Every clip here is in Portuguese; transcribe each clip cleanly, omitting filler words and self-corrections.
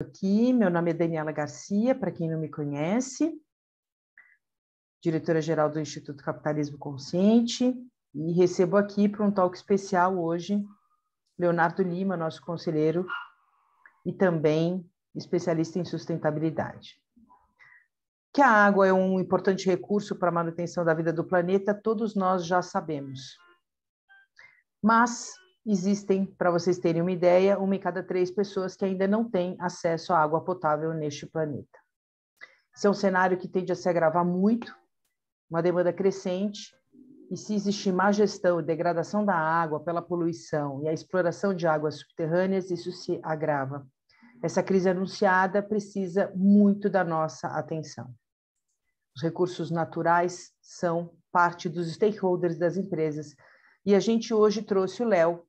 Aqui, meu nome é Daniela Garcia, para quem não me conhece, diretora-geral do Instituto Capitalismo Consciente, e recebo aqui para um talk especial hoje Leonardo Lima, nosso conselheiro e também especialista em sustentabilidade. Que a água é um importante recurso para a manutenção da vida do planeta, todos nós já sabemos. Mas existem, para vocês terem uma ideia, 1 em cada 3 pessoas que ainda não têm acesso à água potável neste planeta. Esse é um cenário que tende a se agravar muito, uma demanda crescente, e se existir má gestão e degradação da água pela poluição e a exploração de águas subterrâneas, isso se agrava. Essa crise anunciada precisa muito da nossa atenção. Os recursos naturais são parte dos stakeholders das empresas, e a gente hoje trouxe o Léo,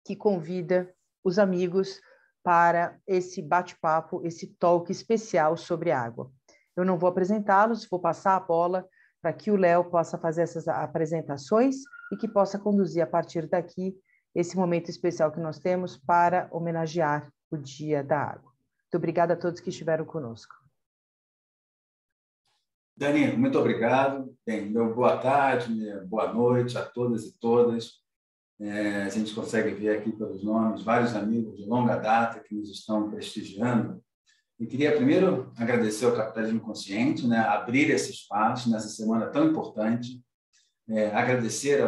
que convida os amigos para esse bate-papo, esse talk especial sobre água. Eu não vou apresentá-los, vou passar a bola para que o Léo possa fazer essas apresentações e que possa conduzir a partir daqui esse momento especial que nós temos para homenagear o Dia da Água. Muito obrigada a todos que estiveram conosco. Dani, muito obrigado. Bem, boa tarde, boa noite a todas e todas. A gente consegue ver aqui pelos nomes vários amigos de longa data que nos estão prestigiando. E queria primeiro agradecer ao Capitalismo Consciente, abrir esse espaço nessa semana tão importante, agradecer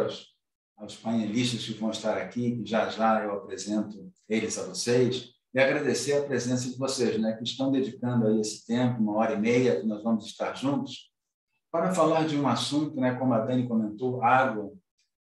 aos painelistas que vão estar aqui, que já eu apresento eles a vocês, e agradecer a presença de vocês, que estão dedicando aí esse tempo, 1h30, que nós vamos estar juntos, para falar de um assunto, como a Dani comentou, água.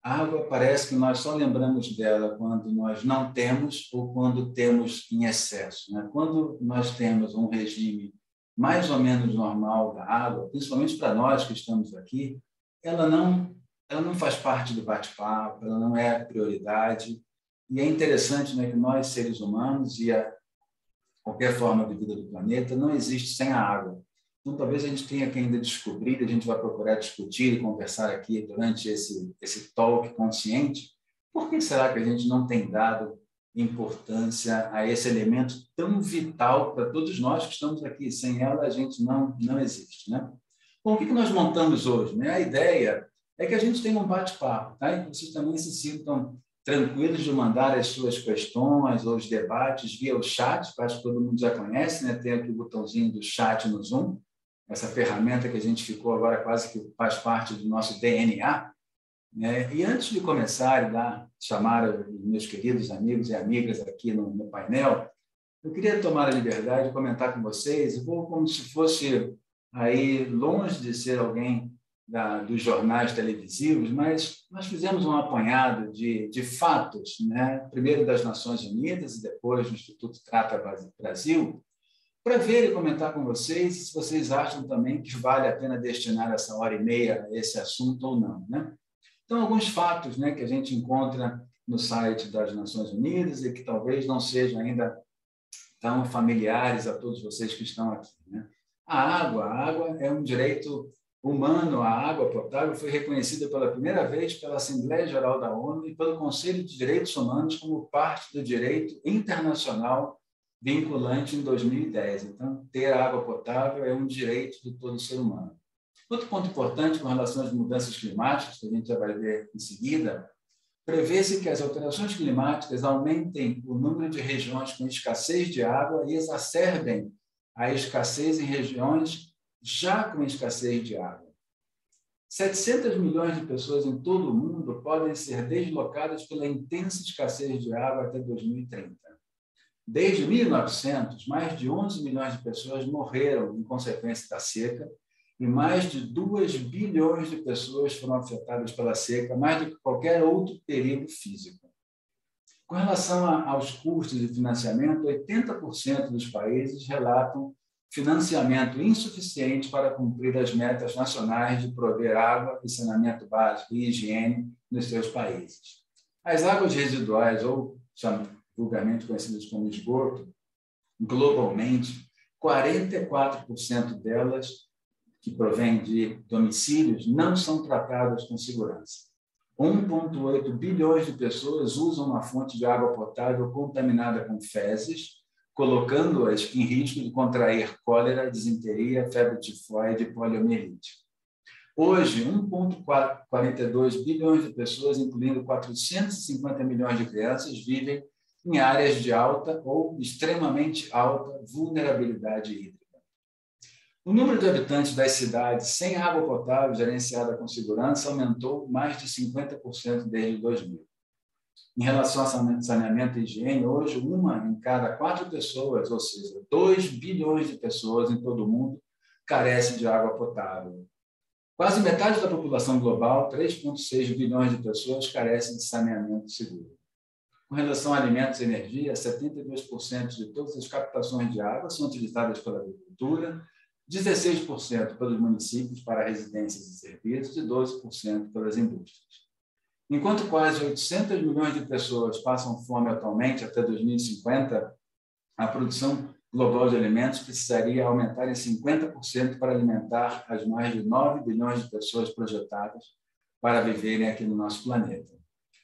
A água parece que nós só lembramos dela quando nós não temos ou quando temos em excesso. Quando nós temos um regime mais ou menos normal da água, principalmente para nós que estamos aqui, ela não faz parte do bate-papo, ela não é prioridade. E é interessante que nós, seres humanos, e qualquer forma de vida do planeta, não existe sem a água. Então, talvez a gente tenha que ainda descobrir, a gente vai procurar discutir e conversar aqui durante esse talk consciente, por que será que a gente não tem dado importância a esse elemento tão vital para todos nós que estamos aqui? Sem ela, a gente não existe. Bom, o que nós montamos hoje? A ideia é que a gente tenha um bate-papo, e vocês também se sintam tranquilos de mandar as suas questões ou os debates via o chat, que acho que todo mundo já conhece, tem aqui o botãozinho do chat no Zoom, essa ferramenta que a gente ficou agora quase que faz parte do nosso DNA. E antes de começar e chamar os meus queridos amigos e amigas aqui no painel, eu queria tomar a liberdade de comentar com vocês, vou como se fosse aí longe de ser alguém dos jornais televisivos, mas nós fizemos um apanhado de fatos, primeiro das Nações Unidas e depois do Instituto Trata Brasil, para ver e comentar com vocês se vocês acham também que vale a pena destinar essa 1h30 a esse assunto ou não. Então, alguns fatos que a gente encontra no site das Nações Unidas e que talvez não sejam ainda tão familiares a todos vocês que estão aqui. A água é um direito humano. A água potável foi reconhecida pela primeira vez pela Assembleia Geral da ONU e pelo Conselho de Direitos Humanos como parte do direito internacional vinculante em 2010. Então, ter água potável é um direito de todo ser humano. Outro ponto importante com relação às mudanças climáticas, que a gente já vai ver em seguida, prevê-se que as alterações climáticas aumentem o número de regiões com escassez de água e exacerbem a escassez em regiões já com escassez de água. 700 milhões de pessoas em todo o mundo podem ser deslocadas pela intensa escassez de água até 2030. Desde 1900, mais de 11 milhões de pessoas morreram em consequência da seca e mais de 2 bilhões de pessoas foram afetadas pela seca, mais do que qualquer outro perigo físico. Com relação aos custos de financiamento, 80% dos países relatam financiamento insuficiente para cumprir as metas nacionais de prover água e saneamento básico e higiene nos seus países. As águas residuais, ou vulgarmente conhecidas como esgoto, globalmente, 44% delas, que provêm de domicílios, não são tratadas com segurança. 1,8 bilhões de pessoas usam uma fonte de água potável contaminada com fezes, colocando-as em risco de contrair cólera, disenteria, febre tifoide e poliomielite. Hoje, 1,42 bilhões de pessoas, incluindo 450 milhões de crianças, vivem em áreas de alta ou extremamente alta vulnerabilidade hídrica. O número de habitantes das cidades sem água potável gerenciada com segurança aumentou mais de 50% desde 2000. Em relação a saneamento e higiene, hoje, 1 em cada 4 pessoas, ou seja, 2 bilhões de pessoas em todo o mundo, carece de água potável. Quase metade da população global, 3,6 bilhões de pessoas, carece de saneamento seguro. Com relação a alimentos e energia, 72% de todas as captações de água são utilizadas pela agricultura, 16% pelos municípios para residências e serviços e 12% pelas indústrias. Enquanto quase 800 milhões de pessoas passam fome atualmente até 2050, a produção global de alimentos precisaria aumentar em 50% para alimentar as mais de 9 bilhões de pessoas projetadas para viverem aqui no nosso planeta.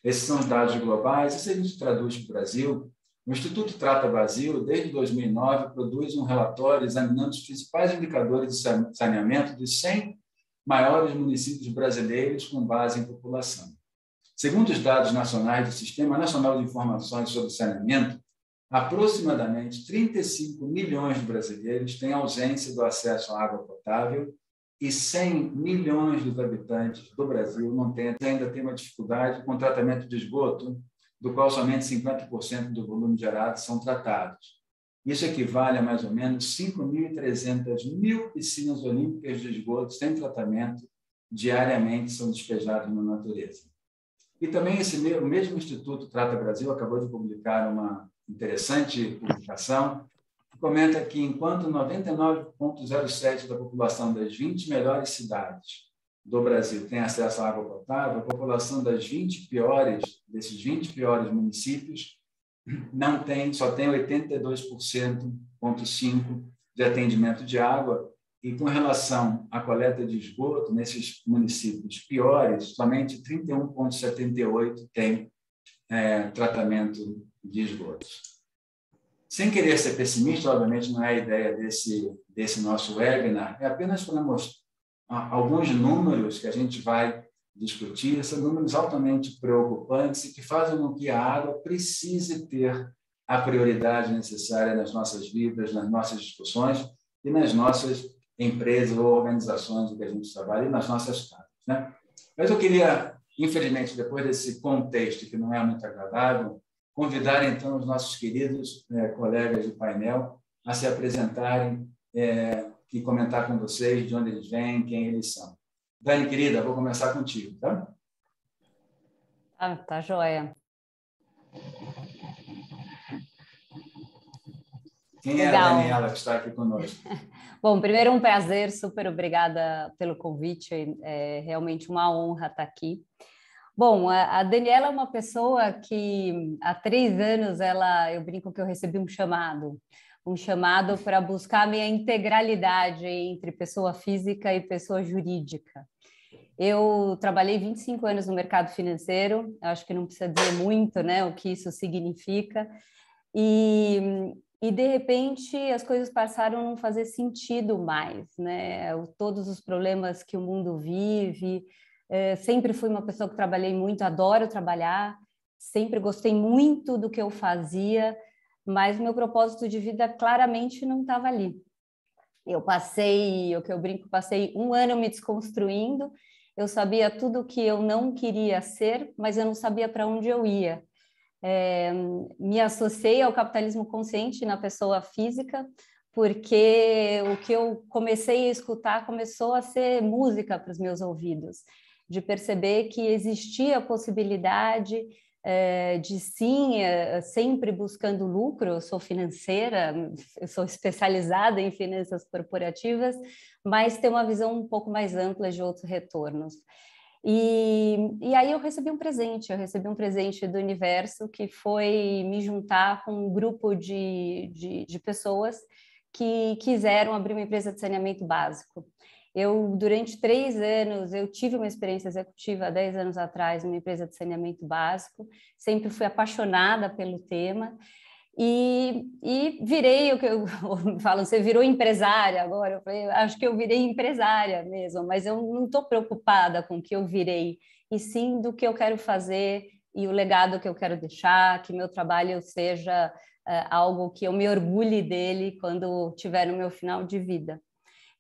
Esses são os dados globais, e se a gente traduz para o Brasil, o Instituto Trata Brasil, desde 2009, produz um relatório examinando os principais indicadores de saneamento dos 100 maiores municípios brasileiros com base em população. Segundo os dados nacionais do Sistema Nacional de Informações sobre Saneamento, aproximadamente 35 milhões de brasileiros têm ausência do acesso à água potável e 100 milhões dos habitantes do Brasil ainda têm uma dificuldade com o tratamento de esgoto, do qual somente 50% do volume gerado são tratados. Isso equivale a mais ou menos 5.300 piscinas olímpicas de esgoto sem tratamento diariamente são despejadas na natureza. E também o mesmo Instituto Trata Brasil acabou de publicar uma interessante publicação que comenta que, enquanto 99,07% da população das 20 melhores cidades do Brasil tem acesso à água potável, a população desses 20 piores municípios não tem, só tem 82,5% de atendimento de água, e com relação à coleta de esgoto, nesses municípios piores, somente 31,78% tem tratamento de esgotos. Sem querer ser pessimista, obviamente não é a ideia desse nosso webinar, é apenas para mostrar alguns números que a gente vai discutir, são números altamente preocupantes e que fazem com que a água precise ter a prioridade necessária nas nossas vidas, nas nossas discussões e nas nossas empresas ou organizações em que a gente trabalha e nas nossas casas, né? Mas eu queria, infelizmente, depois desse contexto que não é muito agradável, convidar, então, os nossos queridos colegas de painel a se apresentarem e comentar com vocês de onde eles vêm, quem eles são. Dani, querida, vou começar contigo, tá? Tá joia. Quem é a Daniela que está aqui conosco? Bom, primeiro um prazer, super obrigada pelo convite, é realmente uma honra estar aqui. Bom, a Daniela é uma pessoa que há 3 anos eu brinco que eu recebi um chamado para buscar a minha integralidade entre pessoa física e pessoa jurídica. Eu trabalhei 25 anos no mercado financeiro, acho que não precisa dizer muito, né, o que isso significa, e de repente as coisas passaram a não fazer sentido mais, né? Todos os problemas que o mundo vive. Sempre fui uma pessoa que trabalhei muito, adoro trabalhar, sempre gostei muito do que eu fazia, mas meu propósito de vida claramente não estava ali. Eu passei 1 ano me desconstruindo, eu sabia tudo o que eu não queria ser, mas eu não sabia para onde eu ia. Me associei ao capitalismo consciente na pessoa física, porque o que eu comecei a escutar começou a ser música para os meus ouvidos, de perceber que existia a possibilidade de sim, sempre buscando lucro. Eu sou financeira, eu sou especializada em finanças corporativas, mas ter uma visão um pouco mais ampla de outros retornos. E aí eu recebi um presente do universo, que foi me juntar com um grupo de pessoas que quiseram abrir uma empresa de saneamento básico. Durante 3 anos, eu tive uma experiência executiva há 10 anos atrás, numa empresa de saneamento básico, sempre fui apaixonada pelo tema, e virei o que eu falo, você virou empresária agora. Eu falei, acho que eu virei empresária mesmo, mas eu não estou preocupada com o que eu virei, e sim do que eu quero fazer e o legado que eu quero deixar, que meu trabalho seja algo que eu me orgulhe dele quando tiver no meu final de vida.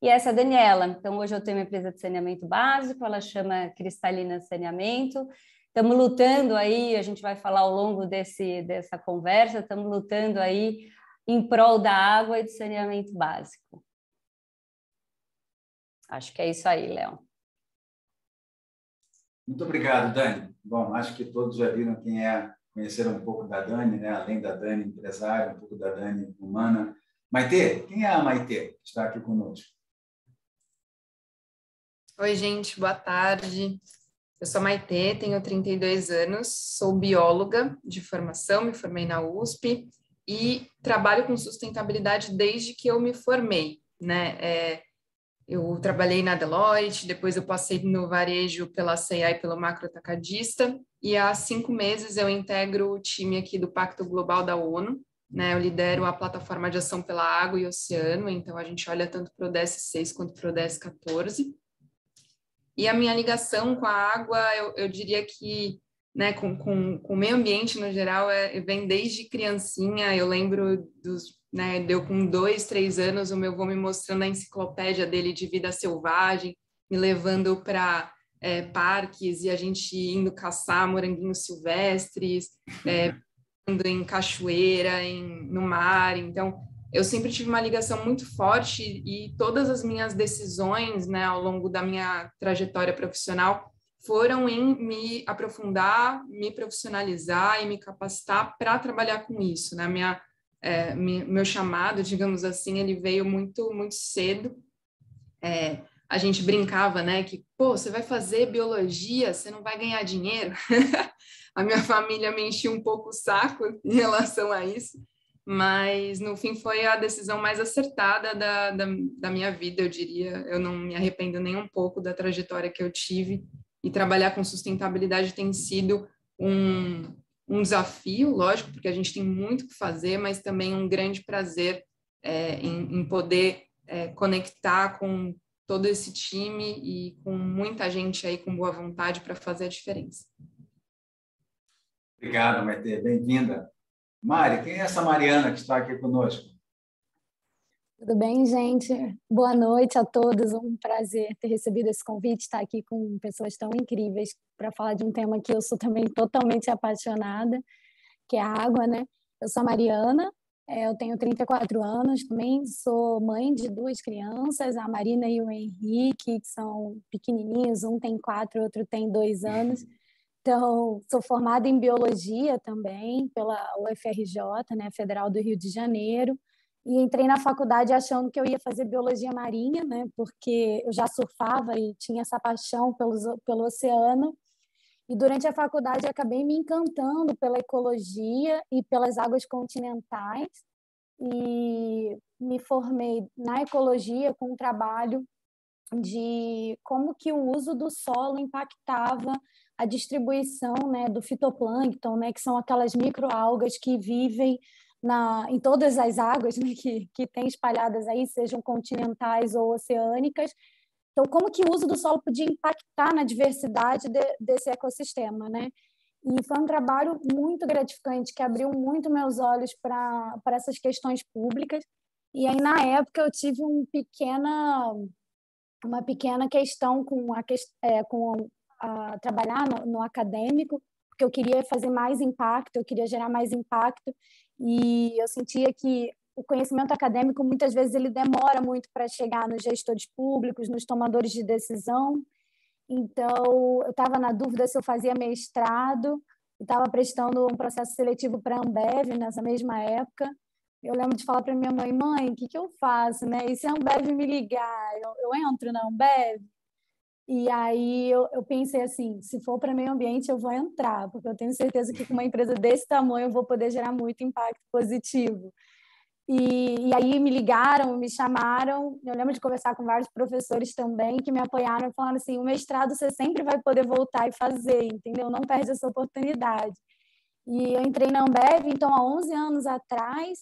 E essa é a Daniela. Então, hoje eu tenho uma empresa de saneamento básico, ela chama Cristalina Saneamento. Estamos lutando aí, a gente vai falar ao longo dessa conversa, estamos lutando aí em prol da água e do saneamento básico. Acho que é isso aí, Léo. Muito obrigado, Dani. Bom, acho que todos já viram quem é, conheceram um pouco da Dani, né? Além da Dani empresária, um pouco da Dani humana. Maitê, quem é a Maitê que está aqui conosco? Oi, gente, boa tarde. Eu sou a Maitê, tenho 32 anos, sou bióloga de formação, me formei na USP e trabalho com sustentabilidade desde que eu me formei, né? Eu trabalhei na Deloitte, depois eu passei no varejo pela C&A e pelo Macro Atacadista, e há 5 meses eu integro o time aqui do Pacto Global da ONU, né? Eu lidero a plataforma de ação pela água e oceano, então a gente olha tanto para o ODS 6 quanto para o ODS 14. E a minha ligação com a água, eu diria que, né, com o meio ambiente no geral, vem desde criancinha. Eu lembro né, deu com 2, 3 anos, o meu avô me mostrando a enciclopédia dele de vida selvagem, me levando para parques e a gente indo caçar moranguinhos silvestres, indo em cachoeira, no mar. Então, eu sempre tive uma ligação muito forte e todas as minhas decisões, né, ao longo da minha trajetória profissional foram em me aprofundar, me profissionalizar e me capacitar para trabalhar com isso, né? Meu chamado, digamos assim, ele veio muito, muito cedo. A gente brincava, né, que, pô, você vai fazer biologia, você não vai ganhar dinheiro. A minha família me enchia um pouco o saco em relação a isso, mas no fim foi a decisão mais acertada da minha vida, eu diria. Eu não me arrependo nem um pouco da trajetória que eu tive, e trabalhar com sustentabilidade tem sido um desafio, lógico, porque a gente tem muito o que fazer, mas também um grande prazer em poder conectar com todo esse time e com muita gente aí com boa vontade para fazer a diferença. Obrigado, Maitê. Bem-vinda. Mari, quem é essa Mariana que está aqui conosco? Tudo bem, gente? Boa noite a todos. Um prazer ter recebido esse convite, estar aqui com pessoas tão incríveis para falar de um tema que eu sou também totalmente apaixonada, que é a água, né? Eu sou a Mariana, eu tenho 34 anos, também sou mãe de 2 crianças, a Marina e o Henrique, que são pequenininhos, um tem 4, outro tem 2 anos. Então, sou formada em biologia também pela UFRJ, né, Federal do Rio de Janeiro, e entrei na faculdade achando que eu ia fazer biologia marinha, né, porque eu já surfava e tinha essa paixão pelo oceano. E durante a faculdade acabei me encantando pela ecologia e pelas águas continentais, e me formei na ecologia com um trabalho de como que o uso do solo impactava a distribuição, né, do fitoplâncton, né, que são aquelas microalgas que vivem em todas as águas, né, que tem espalhadas aí, sejam continentais ou oceânicas. Então, como que o uso do solo podia impactar na diversidade desse ecossistema, né? E foi um trabalho muito gratificante, que abriu muito meus olhos para essas questões públicas. E aí, na época, eu tive uma pequena questão com trabalhar no acadêmico, porque eu queria fazer mais impacto, eu queria gerar mais impacto, e eu sentia que o conhecimento acadêmico, muitas vezes, ele demora muito para chegar nos gestores públicos, nos tomadores de decisão. Então, eu estava na dúvida se eu fazia mestrado, estava prestando um processo seletivo para a Ambev nessa mesma época. Eu lembro de falar para minha mãe, o que eu faço, né? E se a Ambev me ligar, eu entro na Ambev? E aí eu pensei assim, se for para meio ambiente, eu vou entrar, porque eu tenho certeza que com uma empresa desse tamanho eu vou poder gerar muito impacto positivo. E aí me ligaram, me chamaram, eu lembro de conversar com vários professores também que me apoiaram e falaram assim, o mestrado você sempre vai poder voltar e fazer, entendeu? Não perde essa oportunidade. E eu entrei na Ambev, então, há 11 anos atrás.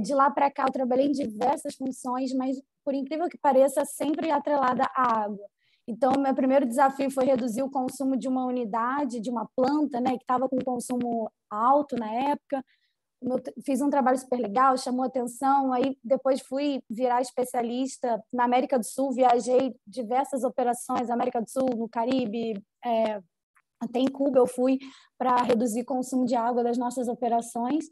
De lá para cá, eu trabalhei em diversas funções, mas, por incrível que pareça, sempre atrelada à água. Então, meu primeiro desafio foi reduzir o consumo de uma unidade, de uma planta, né, que estava com consumo alto na época. Fiz um trabalho super legal, chamou atenção. Aí, depois fui virar especialista na América do Sul, viajei diversas operações, América do Sul, no Caribe, até em Cuba eu fui para reduzir o consumo de água das nossas operações.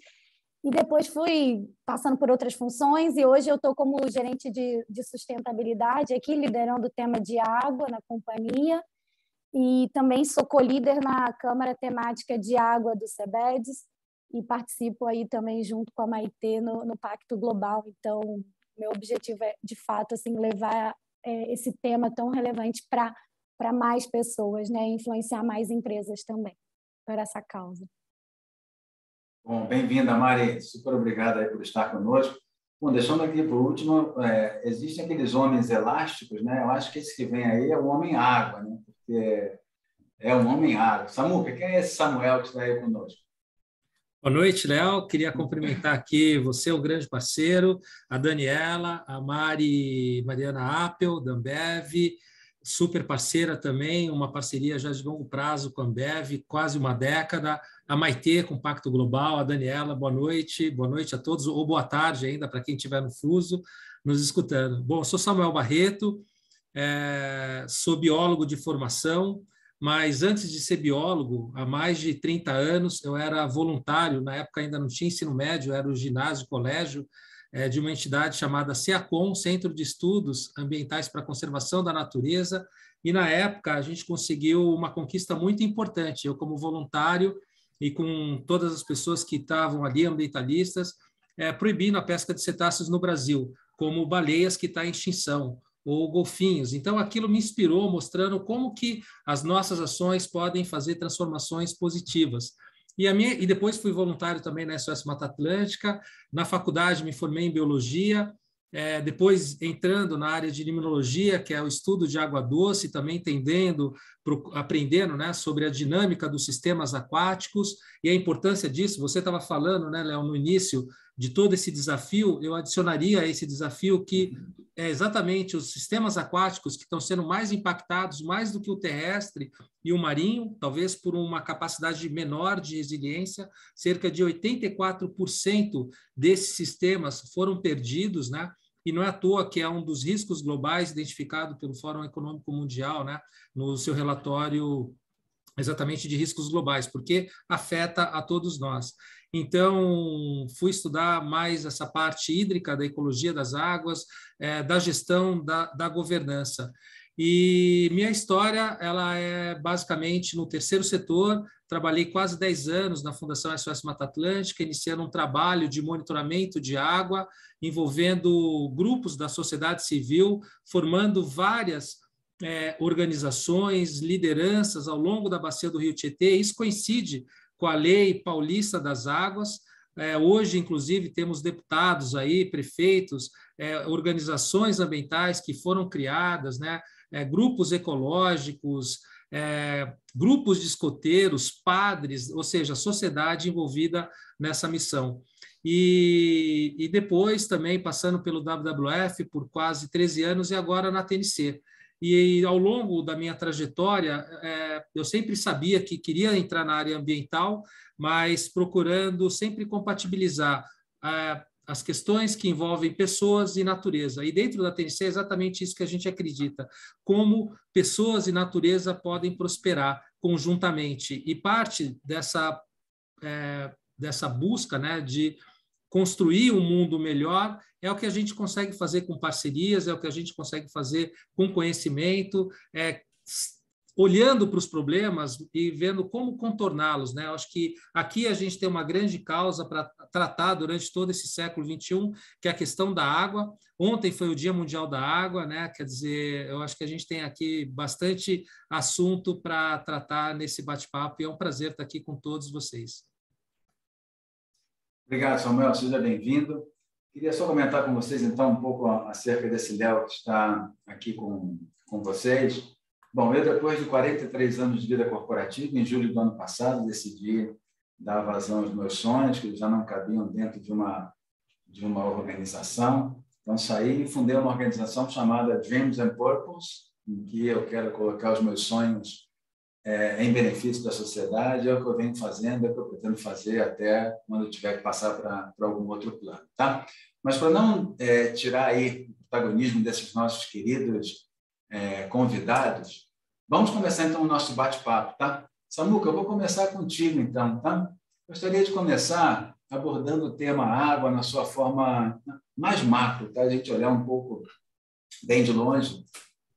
E depois fui passando por outras funções e hoje eu estou como gerente de sustentabilidade aqui, liderando o tema de água na companhia, e também sou co-líder na Câmara Temática de Água do CEBEDES e participo aí também junto com a Maitê no Pacto Global. Então, meu objetivo é, de fato, assim, levar esse tema tão relevante para mais pessoas, né? Influenciar mais empresas também para essa causa. Bom, bem-vinda, Mari. Super obrigado aí por estar conosco. Bom, deixando aqui por último, existem aqueles homens elásticos, né? Eu acho que esse que vem aí é o homem-água, né? Porque é um homem-água. Samuca, quem é esse Samuel que está aí conosco? Boa noite, Léo. Queria cumprimentar aqui você, um grande parceiro, a Daniela, a Mariana Appel, da Ambev, super parceira também, uma parceria já de longo prazo com a Ambev, quase uma década, a Maitê com o Pacto Global, a Daniela, boa noite a todos, ou boa tarde ainda para quem estiver no fuso nos escutando. Bom, sou Samuel Barreto, sou biólogo de formação, mas antes de ser biólogo, há mais de 30 anos, eu era voluntário, na época ainda não tinha ensino médio, era o ginásio, colégio, de uma entidade chamada CEACOM, Centro de Estudos Ambientais para a Conservação da Natureza, e na época a gente conseguiu uma conquista muito importante, eu como voluntário e com todas as pessoas que estavam ali, ambientalistas, proibindo a pesca de cetáceos no Brasil, como baleias que estão em extinção, ou golfinhos. Então, aquilo me inspirou, mostrando como que as nossas ações podem fazer transformações positivas. E depois fui voluntário também na SOS Mata Atlântica, na faculdade me formei em biologia, depois entrando na área de limnologia, que é o estudo de água doce, também aprendendo, né, sobre a dinâmica dos sistemas aquáticos e a importância disso. Você estava falando, né, Léo, no início, de todo esse desafio, eu adicionaria a esse desafio que é exatamente os sistemas aquáticos que estão sendo mais impactados, mais do que o terrestre e o marinho, talvez por uma capacidade menor de resiliência, cerca de 84% desses sistemas foram perdidos, né? E não é à toa que é um dos riscos globais identificado pelo Fórum Econômico Mundial, né, no seu relatório exatamente de riscos globais, porque afeta a todos nós. Então, fui estudar mais essa parte hídrica da ecologia das águas, da gestão da governança. E minha história ela é basicamente no terceiro setor. Trabalhei quase 10 anos na Fundação SOS Mata Atlântica, iniciando um trabalho de monitoramento de água, envolvendo grupos da sociedade civil, formando várias organizações, lideranças ao longo da bacia do Rio Tietê. Isso coincide com a Lei Paulista das Águas. Hoje, inclusive, temos deputados aí, prefeitos, organizações ambientais que foram criadas, né? Grupos ecológicos, grupos de escoteiros, padres, ou seja, a sociedade envolvida nessa missão. E depois também passando pelo WWF por quase 13 anos e agora na TNC. E ao longo da minha trajetória, eu sempre sabia que queria entrar na área ambiental, mas procurando sempre compatibilizar as questões que envolvem pessoas e natureza. E dentro da TNC é exatamente isso que a gente acredita, como pessoas e natureza podem prosperar conjuntamente. E parte dessa busca, né, de construir um mundo melhor é o que a gente consegue fazer com parcerias, é o que a gente consegue fazer com conhecimento, olhando para os problemas e vendo como contorná-los, né? Eu acho que aqui a gente tem uma grande causa para tratar durante todo esse século XXI, que é a questão da água. Ontem foi o Dia Mundial da Água, né? Quer dizer, eu acho que a gente tem aqui bastante assunto para tratar nesse bate-papo e é um prazer estar aqui com todos vocês. Obrigado, Samuel. Seja bem-vindo. Queria só comentar com vocês, então, um pouco acerca desse Léo que está aqui com vocês. Bom, eu, depois de 43 anos de vida corporativa, em julho do ano passado, decidi dar vazão aos meus sonhos, que já não cabiam dentro de uma organização. Então, saí e fundei uma organização chamada Dreams and Purpose, em que eu quero colocar os meus sonhos em benefício da sociedade. É o que eu venho fazendo, é o que eu pretendo fazer até quando eu tiver que passar para algum outro plano. Tá? Mas, para não tirar aí o protagonismo desses nossos queridos convidados, vamos começar, então, o nosso bate-papo. Tá? Samuca, eu vou começar contigo, então. Tá? Gostaria de começar abordando o tema água na sua forma mais macro, tá? A gente olhar um pouco bem de longe.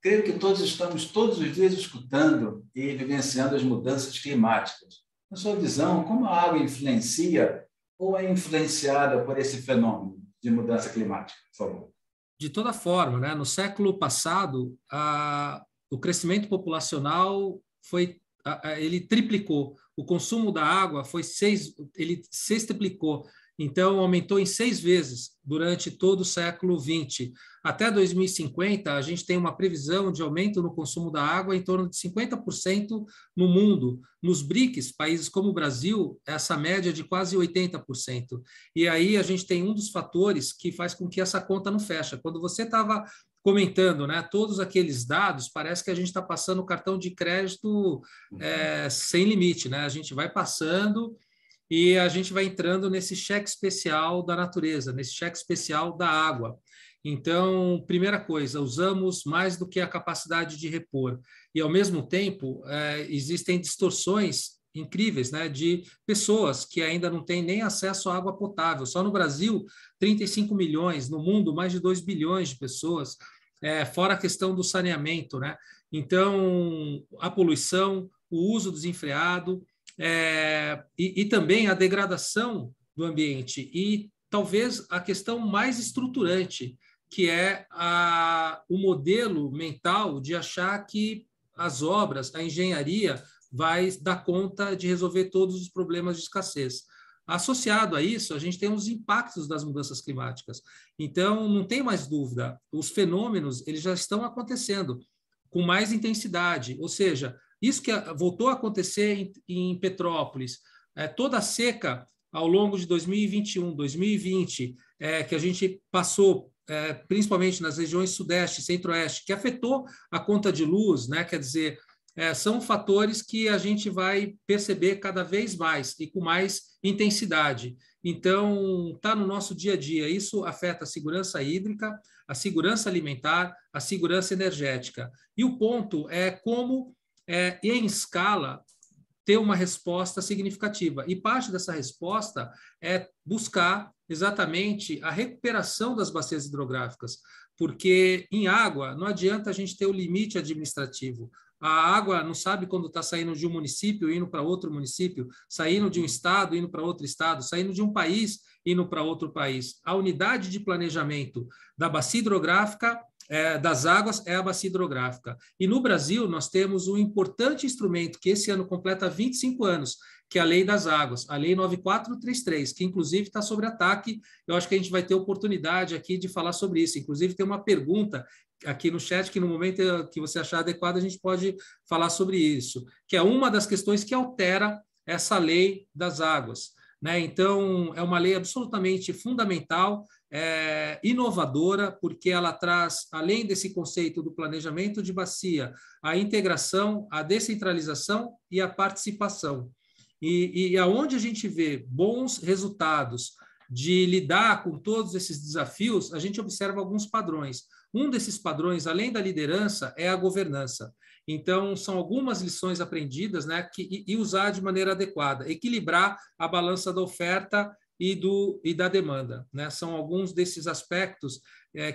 Creio que todos estamos todos os dias escutando e vivenciando as mudanças climáticas. Na sua visão, como a água influencia ou é influenciada por esse fenômeno de mudança climática, por favor? De toda forma, né? No século passado, o crescimento populacional ele triplicou. O consumo da água ele sextuplicou. Então, aumentou em 6 vezes durante todo o século XX. Até 2050, a gente tem uma previsão de aumento no consumo da água em torno de 50% no mundo. Nos BRICS, países como o Brasil, essa média é de quase 80%. E aí a gente tem um dos fatores que faz com que essa conta não feche. Quando você estava comentando, né, todos aqueles dados, parece que a gente está passando o cartão de crédito sem limite, né? A gente vai passando e a gente vai entrando nesse cheque especial da natureza, nesse cheque especial da água. Então, primeira coisa, usamos mais do que a capacidade de repor. E, ao mesmo tempo, existem distorções incríveis, né, de pessoas que ainda não têm nem acesso à água potável. Só no Brasil, 35 milhões, no mundo, mais de 2 bilhões de pessoas, fora a questão do saneamento, né? Então, a poluição, o uso desenfreado, e também a degradação do ambiente e talvez a questão mais estruturante, que é o modelo mental de achar que as obras, a engenharia, vai dar conta de resolver todos os problemas de escassez. Associado a isso, a gente tem os impactos das mudanças climáticas. Então, não tem mais dúvida, os fenômenos eles já estão acontecendo com mais intensidade, ou seja, isso que voltou a acontecer em Petrópolis, toda a seca ao longo de 2021, 2020, que a gente passou, principalmente nas regiões Sudeste e Centro-Oeste, que afetou a conta de luz, né? Quer dizer, são fatores que a gente vai perceber cada vez mais e com mais intensidade. Então, está no nosso dia a dia. Isso afeta a segurança hídrica, a segurança alimentar, a segurança energética. E o ponto é como em escala, ter uma resposta significativa. E parte dessa resposta é buscar exatamente a recuperação das bacias hidrográficas, porque em água não adianta a gente ter o limite administrativo. A água não sabe quando está saindo de um município indo para outro município, saindo de um estado indo para outro estado, saindo de um país indo para outro país. A unidade de planejamento da bacia hidrográfica das águas é a bacia hidrográfica. E no Brasil nós temos um importante instrumento que esse ano completa 25 anos, que é a Lei das Águas, a Lei 9433, que inclusive está sob ataque. Eu acho que a gente vai ter oportunidade aqui de falar sobre isso. Inclusive tem uma pergunta aqui no chat que no momento que você achar adequado a gente pode falar sobre isso, que é uma das questões que altera essa Lei das Águas, né? Então, é uma lei absolutamente fundamental, inovadora, porque ela traz, além desse conceito do planejamento de bacia, a integração, a descentralização e a participação. E aonde a gente vê bons resultados de lidar com todos esses desafios, a gente observa alguns padrões. Um desses padrões, além da liderança, é a governança. Então, são algumas lições aprendidas, né, e usar de maneira adequada, equilibrar a balança da oferta e da demanda, né? São alguns desses aspectos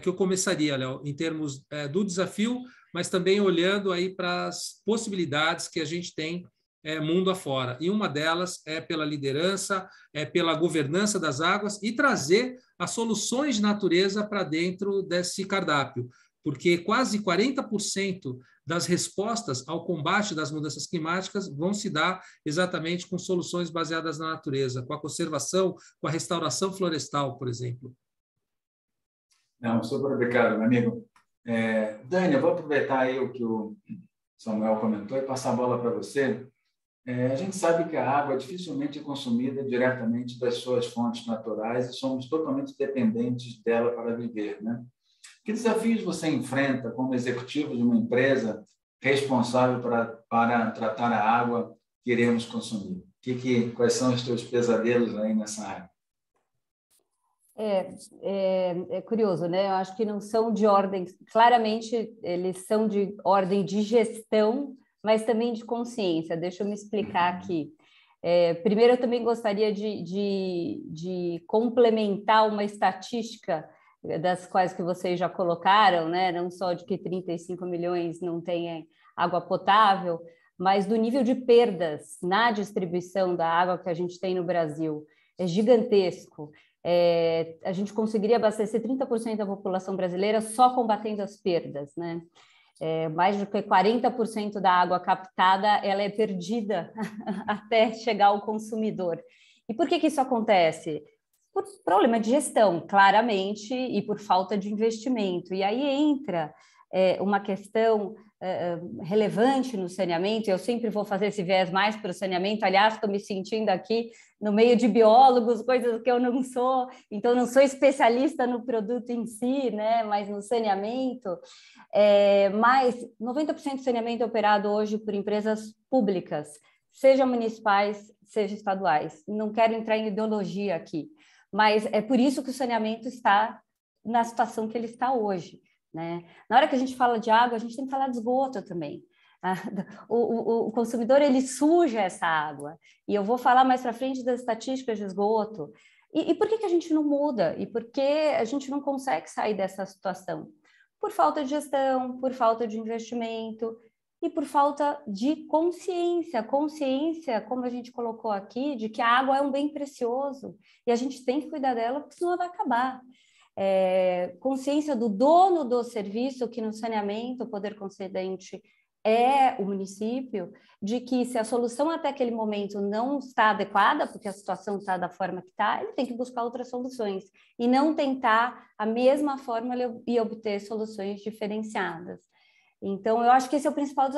que eu começaria, Léo, em termos do desafio, mas também olhando aí para as possibilidades que a gente tem mundo afora. E uma delas é pela liderança, pela governança das águas e trazer as soluções de natureza para dentro desse cardápio, porque quase 40% das respostas ao combate das mudanças climáticas vão se dar exatamente com soluções baseadas na natureza, com a conservação, com a restauração florestal, por exemplo. Não, super obrigado, meu amigo. Dani, eu vou aproveitar aí o que o Samuel comentou e passar a bola para você. A gente sabe que a água dificilmente é consumida diretamente das suas fontes naturais e somos totalmente dependentes dela para viver, né? Que desafios você enfrenta como executivo de uma empresa responsável para tratar a água que iremos consumir? Quais são os teus pesadelos aí nessa área? É curioso, né? Eu acho que não são de ordem, claramente eles são de ordem de gestão, mas também de consciência. Deixa eu me explicar aqui. Primeiro, eu também gostaria de complementar uma estatística das quais que vocês já colocaram, né? Não só de que 35 milhões não têm água potável, mas do nível de perdas na distribuição da água que a gente tem no Brasil. É gigantesco. A gente conseguiria abastecer 30% da população brasileira só combatendo as perdas, né? Mais do que 40% da água captada ela é perdida até chegar ao consumidor. E por que isso acontece? Por problema de gestão, claramente, e por falta de investimento. E aí entra uma questão relevante no saneamento. Eu sempre vou fazer esse viés mais para o saneamento. Aliás, estou me sentindo aqui no meio de biólogos, coisas que eu não sou. Então, não sou especialista no produto em si, né? Mas no saneamento. Mas 90% do saneamento é operado hoje por empresas públicas, seja municipais, seja estaduais. Não quero entrar em ideologia aqui, mas é por isso que o saneamento está na situação que ele está hoje, né? Na hora que a gente fala de água, a gente tem que falar de esgoto também. O consumidor, ele suja essa água. E eu vou falar mais para frente das estatísticas de esgoto. E por que a gente não muda? E por que a gente não consegue sair dessa situação? Por falta de gestão, por falta de investimento e por falta de consciência. Consciência, como a gente colocou aqui, de que a água é um bem precioso e a gente tem que cuidar dela, porque senão ela vai acabar. Consciência do dono do serviço, que no saneamento o poder concedente é o município, de que se a solução até aquele momento não está adequada, porque a situação está da forma que está, ele tem que buscar outras soluções e não tentar a mesma fórmula e obter soluções diferenciadas. Então, eu acho que esse é o principal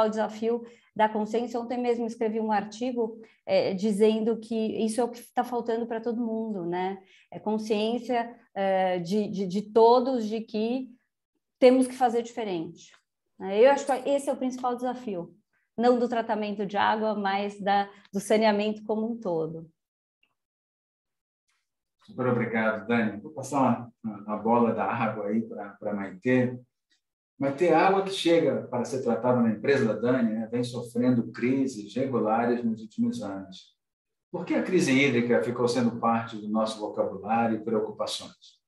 desafio da consciência. Ontem mesmo escrevi um artigo dizendo que isso é o que está faltando para todo mundo, né? Consciência de todos de que temos que fazer diferente. Eu acho que esse é o principal desafio, não do tratamento de água, mas do saneamento como um todo. Super obrigado, Dani. Vou passar a bola da água aí para Maitê. Maitê, a água que chega para ser tratada na empresa da Dani, né, vem sofrendo crises regulares nos últimos anos. Por que a crise hídrica ficou sendo parte do nosso vocabulário e preocupações?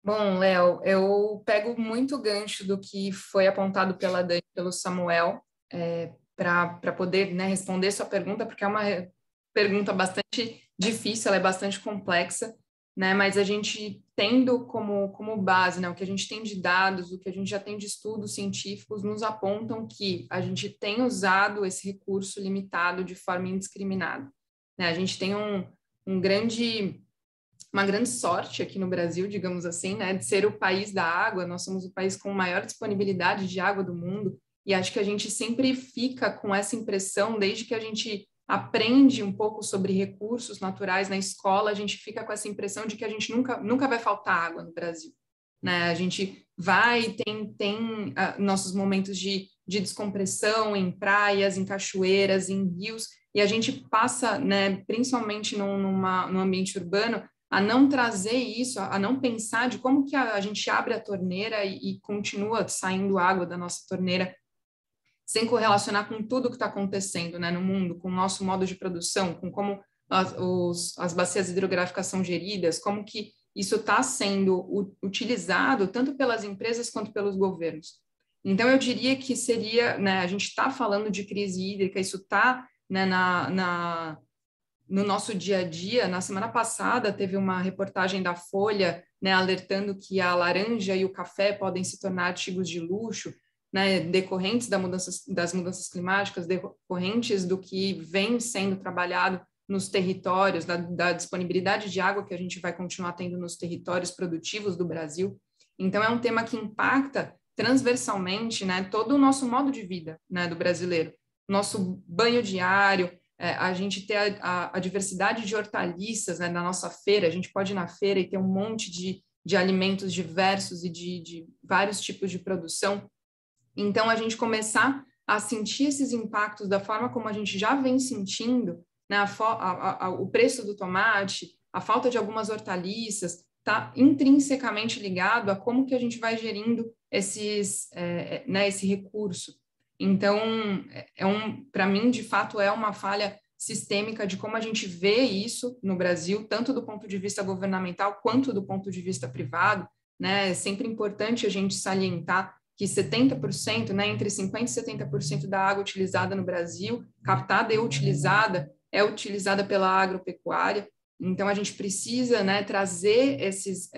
Bom, Léo, eu pego muito gancho do que foi apontado pela Dani, pelo Samuel, para poder, né, responder sua pergunta, porque é uma pergunta bastante difícil, ela é bastante complexa, né, mas a gente tendo como base, né, o que a gente tem de dados, o que a gente já tem de estudos científicos, nos apontam que a gente tem usado esse recurso limitado de forma indiscriminada, né? A gente tem uma grande sorte aqui no Brasil, digamos assim, né, de ser o país da água. Nós somos o país com maior disponibilidade de água do mundo, e acho que a gente sempre fica com essa impressão, desde que a gente aprende um pouco sobre recursos naturais na escola, a gente fica com essa impressão de que a gente nunca vai faltar água no Brasil, né? A gente tem nossos momentos de descompressão em praias, em cachoeiras, em rios, e a gente passa, né, principalmente num ambiente urbano, a não trazer isso, a não pensar de como que a gente abre a torneira e continua saindo água da nossa torneira, sem correlacionar com tudo que está acontecendo, né, no mundo, com o nosso modo de produção, com como as bacias hidrográficas são geridas, como que isso está sendo utilizado tanto pelas empresas quanto pelos governos. Então, eu diria que seria, né, a gente está falando de crise hídrica, isso está, né, no nosso dia a dia. Na semana passada, teve uma reportagem da Folha, né, alertando que a laranja e o café podem se tornar artigos de luxo, né, decorrentes das mudanças climáticas, decorrentes do que vem sendo trabalhado nos territórios, da disponibilidade de água que a gente vai continuar tendo nos territórios produtivos do Brasil. Então, é um tema que impacta transversalmente, né, todo o nosso modo de vida, né, do brasileiro. Nosso banho diário, a gente ter a diversidade de hortaliças, né, na nossa feira. A gente pode ir na feira e ter um monte de alimentos diversos e de vários tipos de produção. Então, a gente começar a sentir esses impactos da forma como a gente já vem sentindo, né, o preço do tomate, a falta de algumas hortaliças, está intrinsecamente ligado a como que a gente vai gerindo esse recurso. Então, para mim, de fato, é uma falha sistêmica de como a gente vê isso no Brasil, tanto do ponto de vista governamental quanto do ponto de vista privado, né? É sempre importante a gente salientar que 70%, né, entre 50% e 70% da água utilizada no Brasil, captada e utilizada, é utilizada pela agropecuária. Então, a gente precisa, né, trazer esses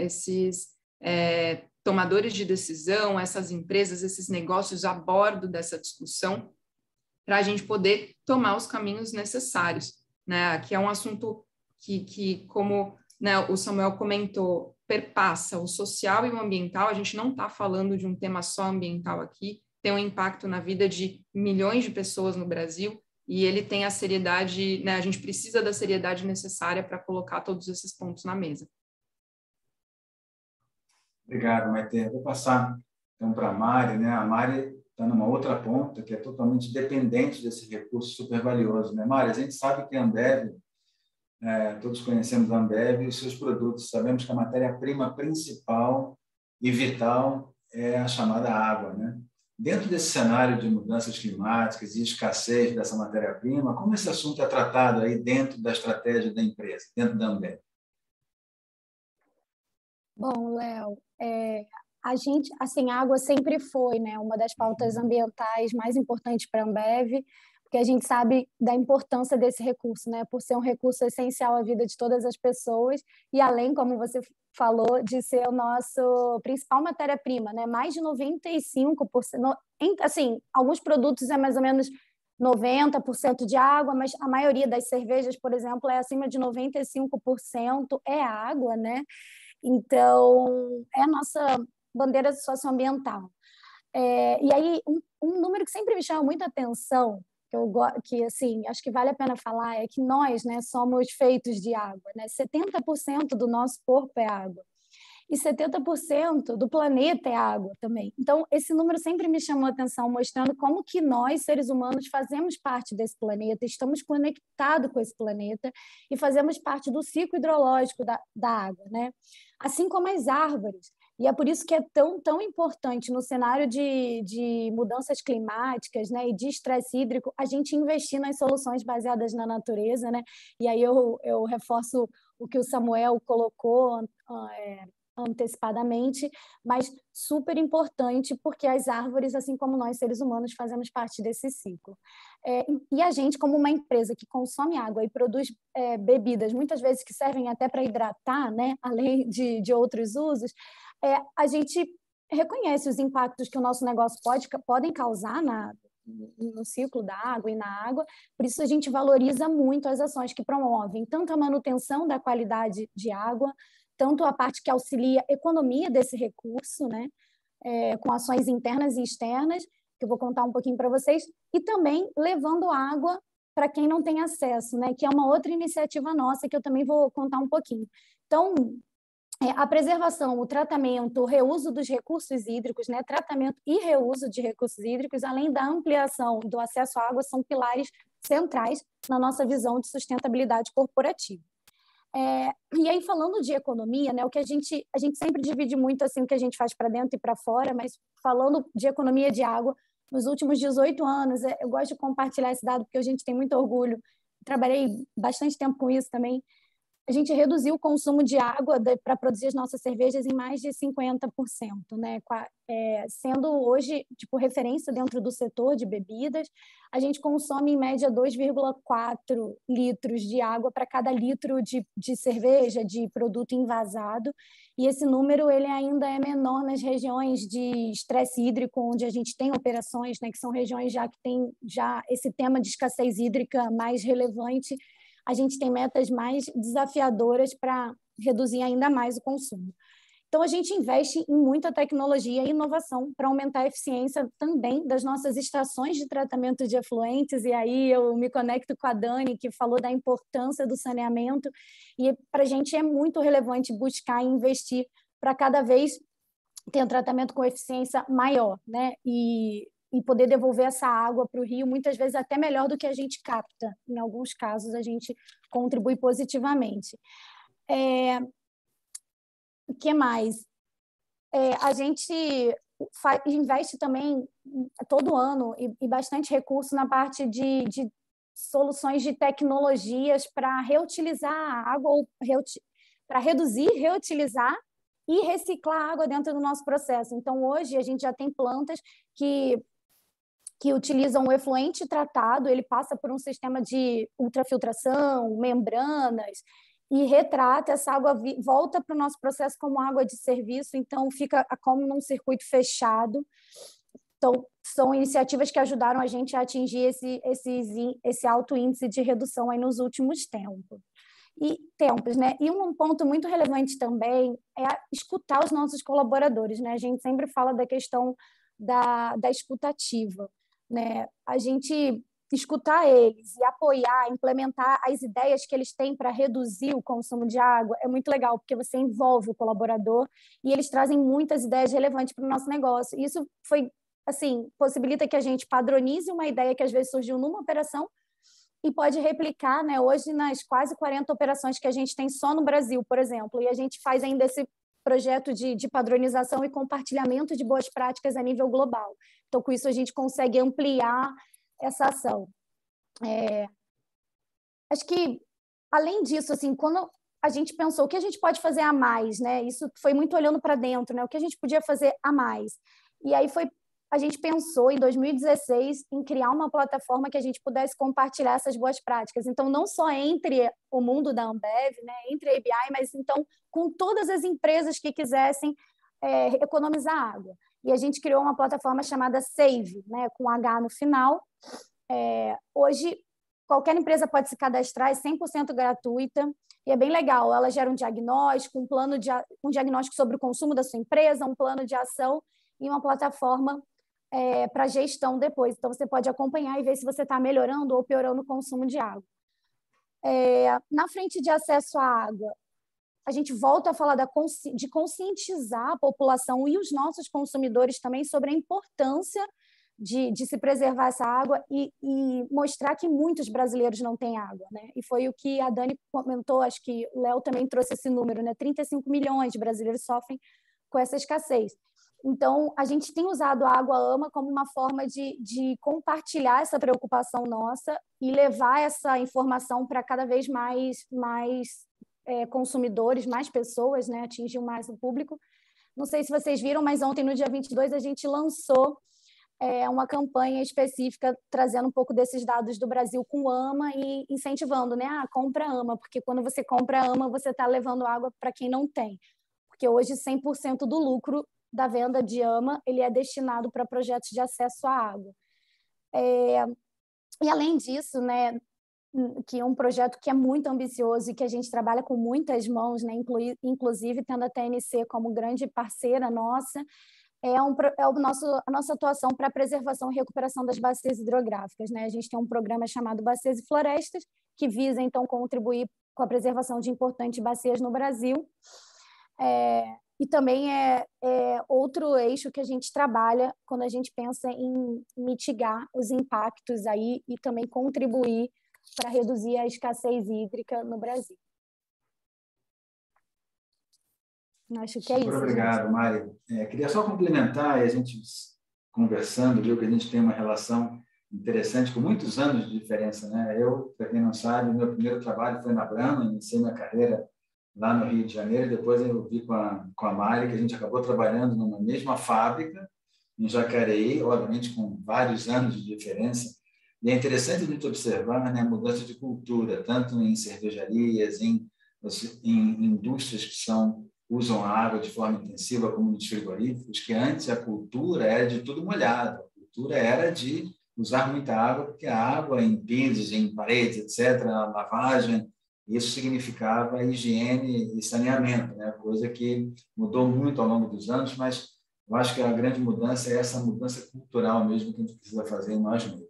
tomadores de decisão, essas empresas, esses negócios a bordo dessa discussão, para a gente poder tomar os caminhos necessários, né? Que é um assunto que como, né, o Samuel comentou, perpassa o social e o ambiental. A gente não está falando de um tema só ambiental aqui, tem um impacto na vida de milhões de pessoas no Brasil, e ele tem a seriedade, né, a gente precisa da seriedade necessária para colocar todos esses pontos na mesa. Obrigado, Maite. Vou passar então para a Mari, né? A Mari está numa outra ponta que é totalmente dependente desse recurso super valioso, né, Mari? A gente sabe que a Ambev, todos conhecemos a Ambev e os seus produtos, sabemos que a matéria-prima principal e vital é a chamada água, né? Dentro desse cenário de mudanças climáticas e escassez dessa matéria-prima, como esse assunto é tratado aí dentro da estratégia da empresa, dentro da Ambev? Bom, Léo, a gente, assim, a água sempre foi, né, uma das pautas ambientais mais importantes para a Ambev, porque a gente sabe da importância desse recurso, né, por ser um recurso essencial à vida de todas as pessoas e além, como você falou, de ser o nosso principal matéria-prima, né, mais de 95%, assim, alguns produtos é mais ou menos 90% de água, mas a maioria das cervejas, por exemplo, é acima de 95% é água, né? Então, é a nossa bandeira socioambiental. E aí, um número que sempre me chama muita atenção, que assim, acho que vale a pena falar, é que nós, né, somos feitos de água, né? 70% do nosso corpo é água. E 70% do planeta é água também. Então, esse número sempre me chamou a atenção, mostrando como que nós, seres humanos, fazemos parte desse planeta, estamos conectados com esse planeta e fazemos parte do ciclo hidrológico da água, né? Assim como as árvores. E é por isso que é tão importante no cenário de mudanças climáticas, né, e de estresse hídrico, a gente investir nas soluções baseadas na natureza, né? E aí eu reforço o que o Samuel colocou antecipadamente, mas super importante porque as árvores, assim como nós, seres humanos, fazemos parte desse ciclo. E a gente, como uma empresa que consome água e produz bebidas, muitas vezes que servem até para hidratar, né, além de outros usos, a gente reconhece os impactos que o nosso negócio podem causar no ciclo da água e na água, por isso a gente valoriza muito as ações que promovem tanto a manutenção da qualidade de água, tanto a parte que auxilia a economia desse recurso, né, com ações internas e externas, que eu vou contar um pouquinho para vocês, e também levando água para quem não tem acesso, né, que é uma outra iniciativa nossa que eu também vou contar um pouquinho. Então, a preservação, o tratamento, o reuso dos recursos hídricos, né, tratamento e reuso de recursos hídricos, além da ampliação do acesso à água, são pilares centrais na nossa visão de sustentabilidade corporativa. E aí, falando de economia, né, o que a gente sempre divide muito assim, o que a gente faz para dentro e para fora, mas falando de economia de água, nos últimos 18 anos, eu gosto de compartilhar esse dado porque a gente tem muito orgulho, trabalhei bastante tempo com isso também, a gente reduziu o consumo de água para produzir as nossas cervejas em mais de 50%, né? Sendo hoje tipo, referência dentro do setor de bebidas, a gente consome em média 2,4 litros de água para cada litro de cerveja, de produto envasado, e esse número ele ainda é menor nas regiões de estresse hídrico, onde a gente tem operações, né, que são regiões já que tem já esse tema de escassez hídrica mais relevante. A gente tem metas mais desafiadoras para reduzir ainda mais o consumo. Então, a gente investe em muita tecnologia e inovação para aumentar a eficiência também das nossas estações de tratamento de efluentes, e aí eu me conecto com a Dani, que falou da importância do saneamento, e para a gente é muito relevante buscar e investir para cada vez ter um tratamento com eficiência maior, né? E poder devolver essa água para o rio, muitas vezes até melhor do que a gente capta. Em alguns casos, a gente contribui positivamente. O que mais? A gente investe também todo ano e bastante recurso na parte de soluções de tecnologias para reutilizar a água, ou para reduzir, reutilizar e reciclar a água dentro do nosso processo. Então, hoje, a gente já tem plantas que utilizam o efluente tratado, ele passa por um sistema de ultrafiltração, membranas, e retrata essa água, volta para o nosso processo como água de serviço, então fica como num circuito fechado. Então, são iniciativas que ajudaram a gente a atingir esse alto índice de redução aí nos últimos tempos. Né? E um ponto muito relevante também é escutar os nossos colaboradores, né? A gente sempre fala da questão da escutativa, né? A gente escutar eles e apoiar, implementar as ideias que eles têm para reduzir o consumo de água é muito legal, porque você envolve o colaborador e eles trazem muitas ideias relevantes para o nosso negócio. Isso possibilita que a gente padronize uma ideia que às vezes surgiu numa operação e pode replicar, né, hoje nas quase 40 operações que a gente tem só no Brasil, por exemplo, e a gente faz ainda esse projeto de padronização e compartilhamento de boas práticas a nível global. Então, com isso, a gente consegue ampliar essa ação. Acho que, além disso, assim, quando a gente pensou o que a gente pode fazer a mais, né? Isso foi muito olhando para dentro, né? O que a gente podia fazer a mais. E aí a gente pensou, em 2016, em criar uma plataforma que a gente pudesse compartilhar essas boas práticas. Então, não só entre o mundo da Ambev, né? Entre a ABI, mas, então, com todas as empresas que quisessem economizar água. E a gente criou uma plataforma chamada Save, né, com H no final. Hoje, qualquer empresa pode se cadastrar, é 100% gratuita, e é bem legal. Ela gera um diagnóstico, um diagnóstico sobre o consumo da sua empresa, um plano de ação e uma plataforma para gestão depois. Então, você pode acompanhar e ver se você está melhorando ou piorando o consumo de água. Na frente de acesso à água, a gente volta a falar de conscientizar a população e os nossos consumidores também sobre a importância de se preservar essa água e mostrar que muitos brasileiros não têm água, né? E foi o que a Dani comentou, acho que o Léo também trouxe esse número, né? 35 milhões de brasileiros sofrem com essa escassez. Então, a gente tem usado a Água Ama como uma forma de compartilhar essa preocupação nossa e levar essa informação para cada vez mais consumidores, mais pessoas, né? Atingir mais o público. Não sei se vocês viram, mas ontem, no dia 22, a gente lançou uma campanha específica trazendo um pouco desses dados do Brasil com AMA e incentivando, né? Compra AMA, porque quando você compra AMA, você está levando água para quem não tem. Porque hoje 100% do lucro da venda de AMA ele é destinado para projetos de acesso à água. E além disso, né, que é um projeto que é muito ambicioso e que a gente trabalha com muitas mãos, né, inclusive tendo a TNC como grande parceira nossa, a nossa atuação para a preservação e recuperação das bacias hidrográficas, né? A gente tem um programa chamado Bacias e Florestas, que visa, então, contribuir com a preservação de importantes bacias no Brasil. E também é outro eixo que a gente trabalha quando a gente pensa em mitigar os impactos aí e também contribuir para reduzir a escassez hídrica no Brasil. Acho que é isso. Muito obrigado, Mari. Queria só complementar, e a gente conversando, viu que a gente tem uma relação interessante, com muitos anos de diferença, né? Eu, para quem não sabe, meu primeiro trabalho foi na Brahma, iniciei minha carreira lá no Rio de Janeiro, depois eu vi com a Mari, que a gente acabou trabalhando numa mesma fábrica, em Jacareí, obviamente com vários anos de diferença. E é interessante a gente observar, né, a mudança de cultura, tanto em cervejarias, em indústrias que usam a água de forma intensiva, como nos frigoríficos, que antes a cultura era de tudo molhado, a cultura era de usar muita água, porque a água em pisos, em paredes, etc., a lavagem, Isso significava higiene e saneamento, né? Coisa que mudou muito ao longo dos anos, mas eu acho que a grande mudança é essa mudança cultural mesmo que a gente precisa fazer em nós mesmos.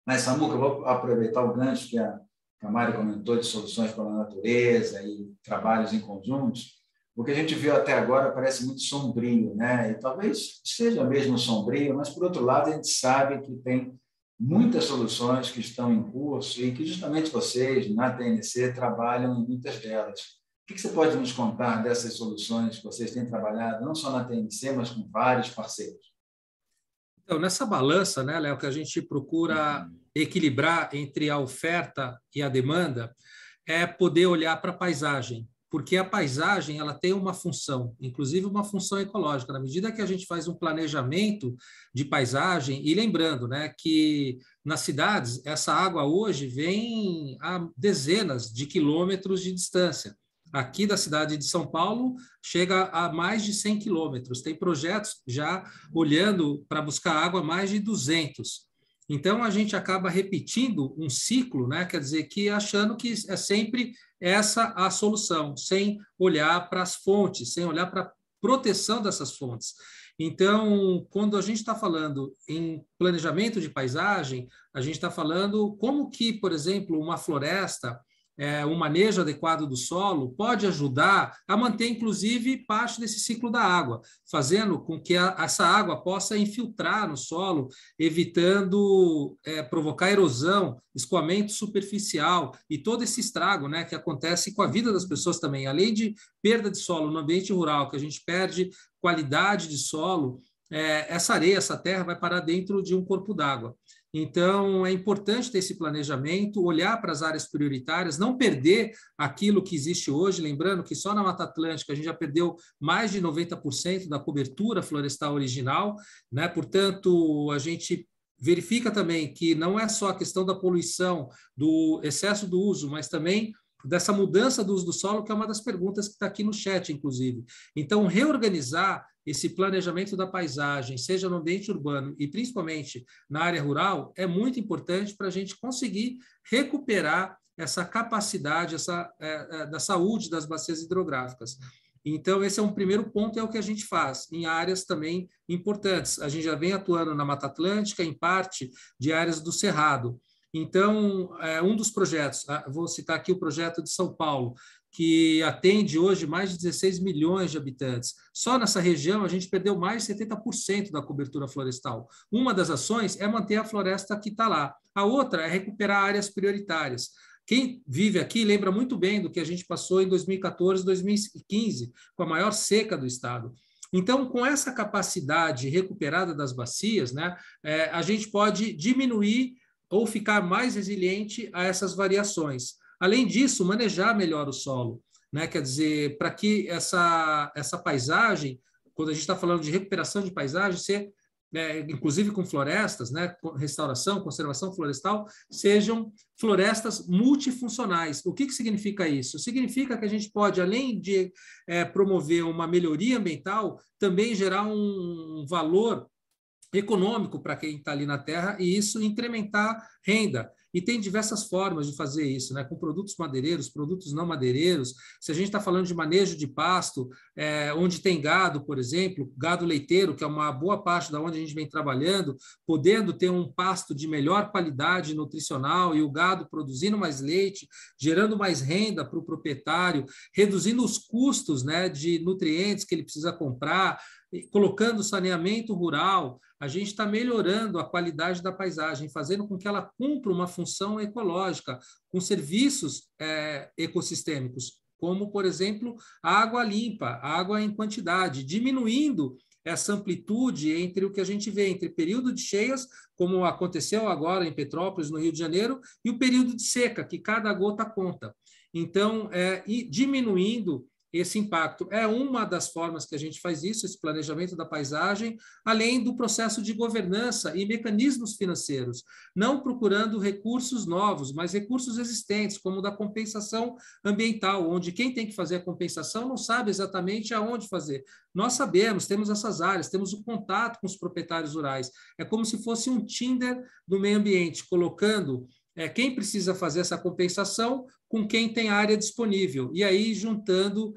Mas, Samuca, eu vou aproveitar o gancho que a Mari comentou de soluções para a natureza e trabalhos em conjuntos. O que a gente viu até agora parece muito sombrio, né? E talvez seja mesmo sombrio, mas, por outro lado, a gente sabe que tem muitas soluções que estão em curso e que justamente vocês, na TNC, trabalham em muitas delas. O que você pode nos contar dessas soluções que vocês têm trabalhado, não só na TNC, mas com vários parceiros? Então, nessa balança, né, Léo, que a gente procura equilibrar entre a oferta e a demanda, é poder olhar para a paisagem, porque a paisagem ela tem uma função, inclusive uma função ecológica. Na medida que a gente faz um planejamento de paisagem, e lembrando, né, que nas cidades essa água hoje vem a dezenas de quilômetros de distância. Aqui da cidade de São Paulo, chega a mais de 100 quilômetros. Tem projetos já olhando para buscar água a mais de 200. Então, a gente acaba repetindo um ciclo, né? Quer dizer, que achando que é sempre essa a solução, sem olhar para as fontes, sem olhar para a proteção dessas fontes. Então, quando a gente está falando em planejamento de paisagem, a gente está falando como que, por exemplo, uma floresta, um manejo adequado do solo pode ajudar a manter, inclusive, parte desse ciclo da água, fazendo com que essa água possa infiltrar no solo, evitando provocar erosão, escoamento superficial e todo esse estrago, né, que acontece com a vida das pessoas também. Além de perda de solo no ambiente rural, que a gente perde qualidade de solo, essa areia, essa terra vai parar dentro de um corpo d'água. Então, é importante ter esse planejamento, olhar para as áreas prioritárias, não perder aquilo que existe hoje, lembrando que só na Mata Atlântica a gente já perdeu mais de 90% da cobertura florestal original, né? Portanto, a gente verifica também que não é só a questão da poluição, do excesso do uso, mas também dessa mudança do uso do solo, que é uma das perguntas que está aqui no chat, inclusive. Então, reorganizar esse planejamento da paisagem, seja no ambiente urbano e principalmente na área rural, é muito importante para a gente conseguir recuperar essa capacidade da saúde das bacias hidrográficas. Então, esse é um primeiro ponto, é o que a gente faz em áreas também importantes. A gente já vem atuando na Mata Atlântica, em parte de áreas do Cerrado. Então, um dos projetos, vou citar aqui o projeto de São Paulo, que atende hoje mais de 16 milhões de habitantes. Só nessa região, a gente perdeu mais de 70% da cobertura florestal. Uma das ações é manter a floresta que está lá. A outra é recuperar áreas prioritárias. Quem vive aqui lembra muito bem do que a gente passou em 2014, 2015, com a maior seca do estado. Então, com essa capacidade recuperada das bacias, né, a gente pode diminuir ou ficar mais resiliente a essas variações. Além disso, manejar melhor o solo, né? Quer dizer, para que essa paisagem, quando a gente está falando de recuperação de paisagem, ser, inclusive com florestas, né? Restauração, conservação florestal, sejam florestas multifuncionais. O que significa isso? Significa que a gente pode, além de promover uma melhoria ambiental, também gerar um valor econômico para quem está ali na terra e isso incrementar renda. E tem diversas formas de fazer isso, né? Com produtos madeireiros, produtos não madeireiros. Se a gente está falando de manejo de pasto, onde tem gado, por exemplo, gado leiteiro, que é uma boa parte da onde a gente vem trabalhando, podendo ter um pasto de melhor qualidade nutricional e o gado produzindo mais leite, gerando mais renda para o proprietário, reduzindo os custos, né, de nutrientes que ele precisa comprar, colocando saneamento rural, a gente está melhorando a qualidade da paisagem, fazendo com que ela cumpra uma função ecológica, com serviços ecossistêmicos, como, por exemplo, a água limpa, a água em quantidade, diminuindo essa amplitude entre o que a gente vê entre período de cheias, como aconteceu agora em Petrópolis, no Rio de Janeiro, e o período de seca, que cada gota conta. Então, e diminuindo esse impacto. É uma das formas que a gente faz isso, esse planejamento da paisagem, além do processo de governança e mecanismos financeiros, não procurando recursos novos, mas recursos existentes, como o da compensação ambiental, onde quem tem que fazer a compensação não sabe exatamente aonde fazer. Nós sabemos, temos essas áreas, temos o contato com os proprietários rurais. É como se fosse um Tinder do meio ambiente, colocando quem precisa fazer essa compensação com quem tem área disponível. E aí, juntando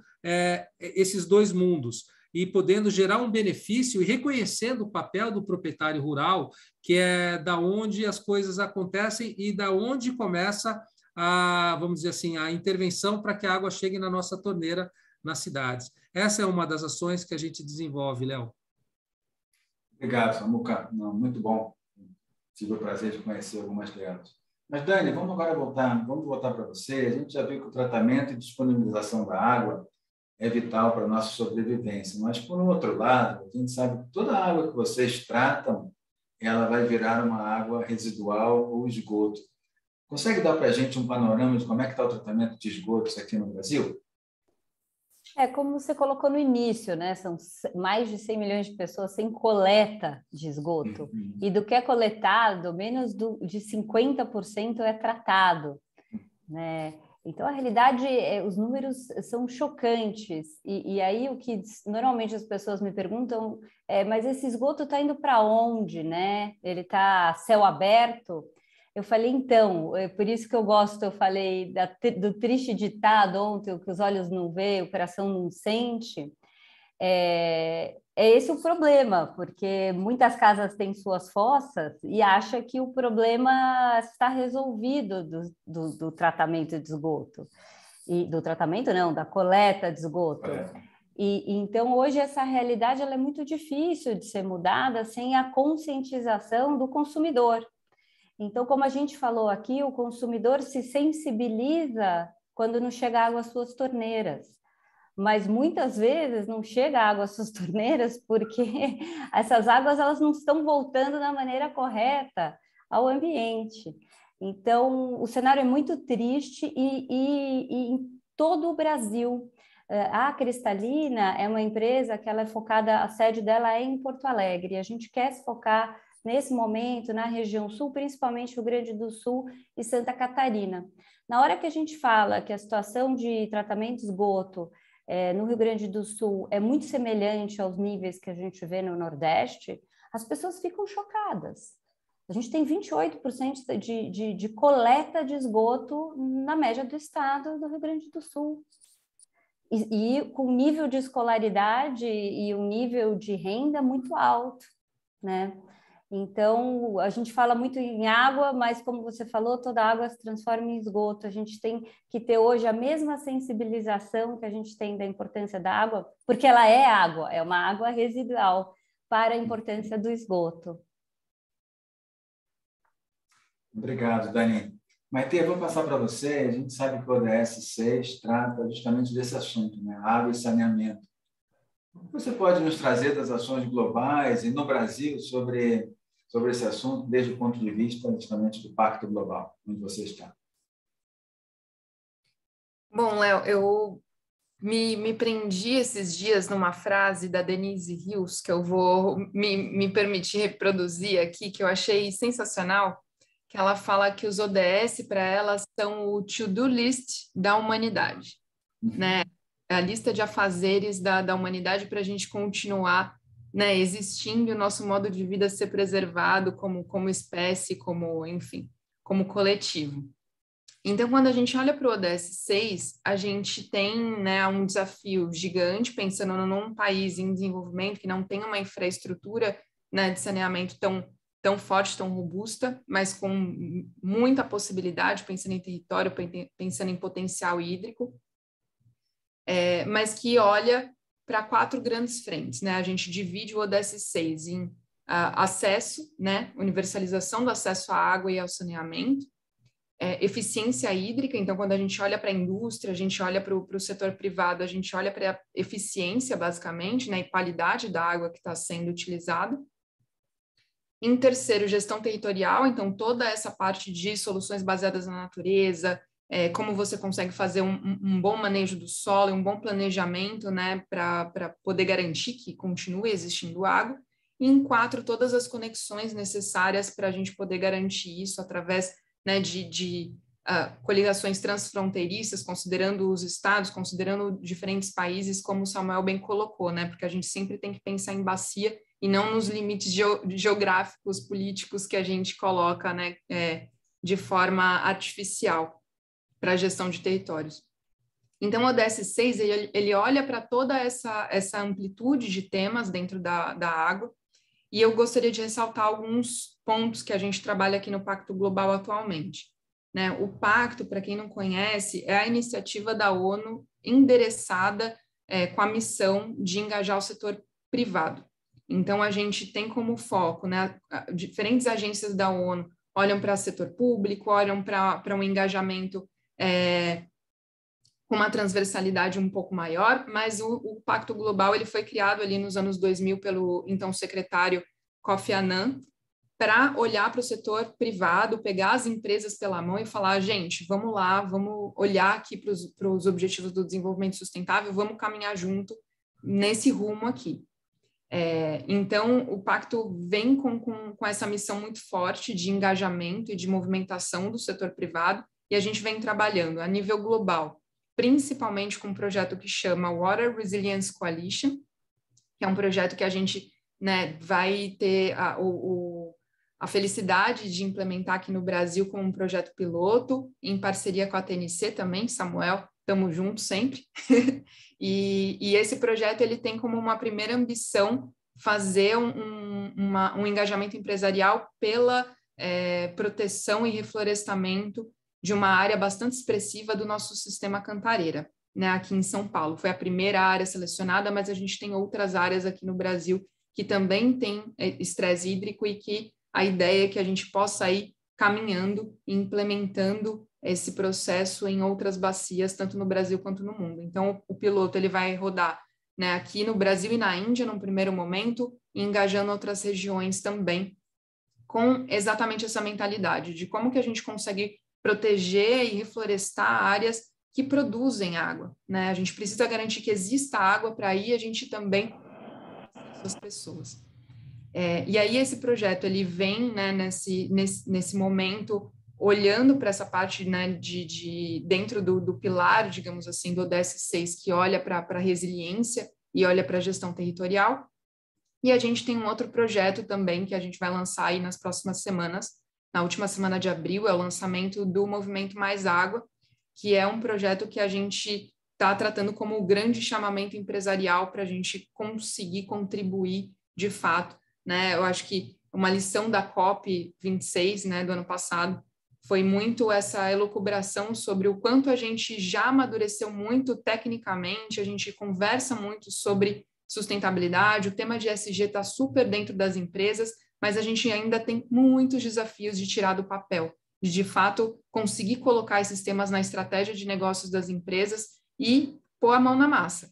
esses dois mundos e podendo gerar um benefício e reconhecendo o papel do proprietário rural, que é da onde as coisas acontecem e da onde começa vamos dizer assim, a intervenção para que a água chegue na nossa torneira nas cidades. Essa é uma das ações que a gente desenvolve, Léo. Obrigado, Samuca. Muito bom. Tive o prazer de conhecer algumas delas. Mas, Dani, vamos voltar para você. A gente já viu que o tratamento e disponibilização da água é vital para a nossa sobrevivência. Mas, por um outro lado, a gente sabe que toda a água que vocês tratam, ela vai virar uma água residual ou esgoto. Consegue dar para a gente um panorama de como é que está o tratamento de esgotos aqui no Brasil? Como você colocou no início, né? São mais de 100 milhões de pessoas sem coleta de esgoto. E do que é coletado, menos de 50% é tratado, né? Então, a realidade, os números são chocantes. E aí, o que normalmente as pessoas me perguntam mas esse esgoto está indo para onde, né? Ele está a céu aberto? Eu falei, então, por isso que eu falei do triste ditado ontem, o que os olhos não vê, o coração não sente. É esse o problema, porque muitas casas têm suas fossas e acham que o problema está resolvido do tratamento de esgoto. E do tratamento não, da coleta de esgoto. Então, hoje, essa realidade ela é muito difícil de ser mudada sem a conscientização do consumidor. Então, como a gente falou aqui, o consumidor se sensibiliza quando não chega água às suas torneiras. Mas muitas vezes não chega água às suas torneiras porque essas águas elas não estão voltando da maneira correta ao ambiente. Então, o cenário é muito triste e em todo o Brasil. A Cristalina é uma empresa que ela é focada, a sede dela é em Porto Alegre. A gente quer se focar nesse momento, na região sul, principalmente Rio Grande do Sul e Santa Catarina. Na hora que a gente fala que a situação de tratamento de esgoto no Rio Grande do Sul é muito semelhante aos níveis que a gente vê no Nordeste, as pessoas ficam chocadas. A gente tem 28% de coleta de esgoto na média do estado do Rio Grande do Sul. E com nível de escolaridade e um nível de renda muito alto, né? Então, a gente fala muito em água, mas como você falou, toda água se transforma em esgoto. A gente tem que ter hoje a mesma sensibilização que a gente tem da importância da água, porque ela é água, é uma água residual, para a importância do esgoto. Obrigado, Dani. Maite, eu vou passar para você. A gente sabe que o ODS 6 trata justamente desse assunto, né? Água e saneamento. Você pode nos trazer das ações globais e no Brasil sobre esse assunto, desde o ponto de vista justamente do Pacto Global, onde você está? Bom, Léo, eu me prendi esses dias numa frase da Denise Rios, que eu vou me permitir reproduzir aqui, que eu achei sensacional, que ela fala que os ODS, para ela, são o to-do list da humanidade, né? A lista de afazeres da humanidade para a gente continuar, né, existindo e o nosso modo de vida ser preservado como espécie, enfim, como coletivo. Então, quando a gente olha para o ODS 6, a gente tem, né, um desafio gigante, pensando num país em desenvolvimento que não tem uma infraestrutura, né, de saneamento tão forte, tão robusta, mas com muita possibilidade, pensando em território, pensando em potencial hídrico, mas que olha para 4 grandes frentes, né? A gente divide o ODS 6 em acesso, né? Universalização do acesso à água e ao saneamento, eficiência hídrica. Então, quando a gente olha para a indústria, a gente olha para o setor privado, a gente olha para a eficiência, basicamente, né? E qualidade da água que está sendo utilizada. Em terceiro, gestão territorial. Então, toda essa parte de soluções baseadas na natureza, como você consegue fazer um bom manejo do solo, um bom planejamento, né, para poder garantir que continue existindo água. E em 4, todas as conexões necessárias para a gente poder garantir isso através, né, de coligações transfronteiriças, considerando os estados, considerando diferentes países, como o Samuel bem colocou, né, porque a gente sempre tem que pensar em bacia e não nos limites geográficos, políticos que a gente coloca, né, de forma artificial para a gestão de territórios. Então, o ODS 6, ele olha para toda essa amplitude de temas dentro da água, e eu gostaria de ressaltar alguns pontos que a gente trabalha aqui no Pacto Global atualmente. Né? O Pacto, para quem não conhece, é a iniciativa da ONU endereçada com a missão de engajar o setor privado. Então, a gente tem como foco, né, diferentes agências da ONU olham para o setor público, olham para um engajamento com uma transversalidade um pouco maior, mas o Pacto Global ele foi criado ali nos anos 2000 pelo então secretário Kofi Annan, para olhar para o setor privado, pegar as empresas pela mão e falar, gente, vamos lá, vamos olhar aqui para os objetivos do desenvolvimento sustentável, vamos caminhar junto nesse rumo aqui. Então, o Pacto vem com essa missão muito forte de engajamento e de movimentação do setor privado, e a gente vem trabalhando a nível global, principalmente com um projeto que chama Water Resilience Coalition, que é um projeto que a gente, né, vai ter a felicidade de implementar aqui no Brasil com um projeto piloto, em parceria com a TNC também, Samuel, estamos juntos sempre. E esse projeto ele tem como uma primeira ambição fazer um engajamento empresarial pela proteção e reflorestamento de uma área bastante expressiva do nosso sistema Cantareira, né, aqui em São Paulo. Foi a primeira área selecionada, mas a gente tem outras áreas aqui no Brasil que também tem estresse hídrico e que a ideia é que a gente possa ir caminhando e implementando esse processo em outras bacias, tanto no Brasil quanto no mundo. Então, o piloto ele vai rodar, né, aqui no Brasil e na Índia, num primeiro momento, e engajando outras regiões também, com exatamente essa mentalidade de como que a gente consegue proteger e reflorestar áreas que produzem água, né? A gente precisa garantir que exista água para aí a gente também as pessoas. E aí esse projeto ele vem, né, nesse momento olhando para essa parte, né, de dentro do pilar, digamos assim, do ODS 6, que olha para a resiliência e olha para a gestão territorial. E a gente tem um outro projeto também que a gente vai lançar aí nas próximas semanas. Na última semana de abril é o lançamento do Movimento Mais Água, que é um projeto que a gente está tratando como o grande chamamento empresarial para a gente conseguir contribuir de fato, né? Eu acho que uma lição da COP26, né, do ano passado, foi muito essa elucubração sobre o quanto a gente já amadureceu muito tecnicamente, a gente conversa muito sobre sustentabilidade, o tema de ESG está super dentro das empresas, mas a gente ainda tem muitos desafios de tirar do papel, de fato conseguir colocar esses temas na estratégia de negócios das empresas e pôr a mão na massa.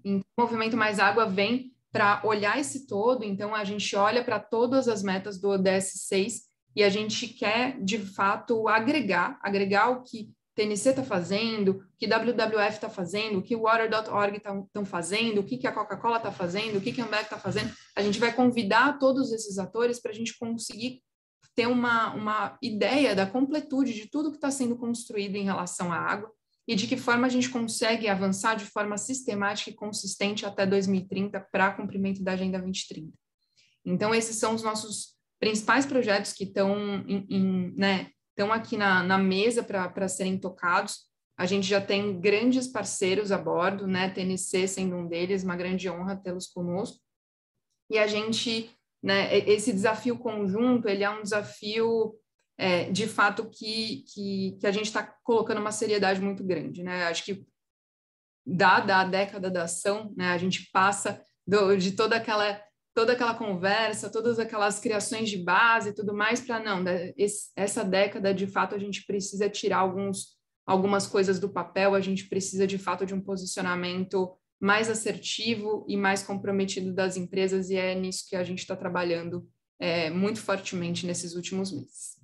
Então, o Movimento Mais Água vem para olhar esse todo, então a gente olha para todas as metas do ODS 6 e a gente quer, de fato, agregar o que TNC está fazendo, o que WWF está fazendo, o que o Water.org estão fazendo, o que a Coca-Cola está fazendo, o que a Ambev está fazendo. A gente vai convidar todos esses atores para a gente conseguir ter uma ideia da completude de tudo que está sendo construído em relação à água e de que forma a gente consegue avançar de forma sistemática e consistente até 2030 para cumprimento da Agenda 2030. Então, esses são os nossos principais projetos que estão aqui na mesa para serem tocados. A gente já tem grandes parceiros a bordo, né? TNC sendo um deles, uma grande honra tê-los conosco. E a gente, né, esse desafio conjunto, ele é um desafio, de fato, que a gente está colocando uma seriedade muito grande, né? Acho que, dada a década da ação, né, a gente passa de toda aquela conversa, todas aquelas criações de base e tudo mais, para não, essa década, de fato, a gente precisa tirar algumas coisas do papel, a gente precisa, de fato, de um posicionamento mais assertivo e mais comprometido das empresas, e é nisso que a gente está trabalhando muito fortemente nesses últimos meses.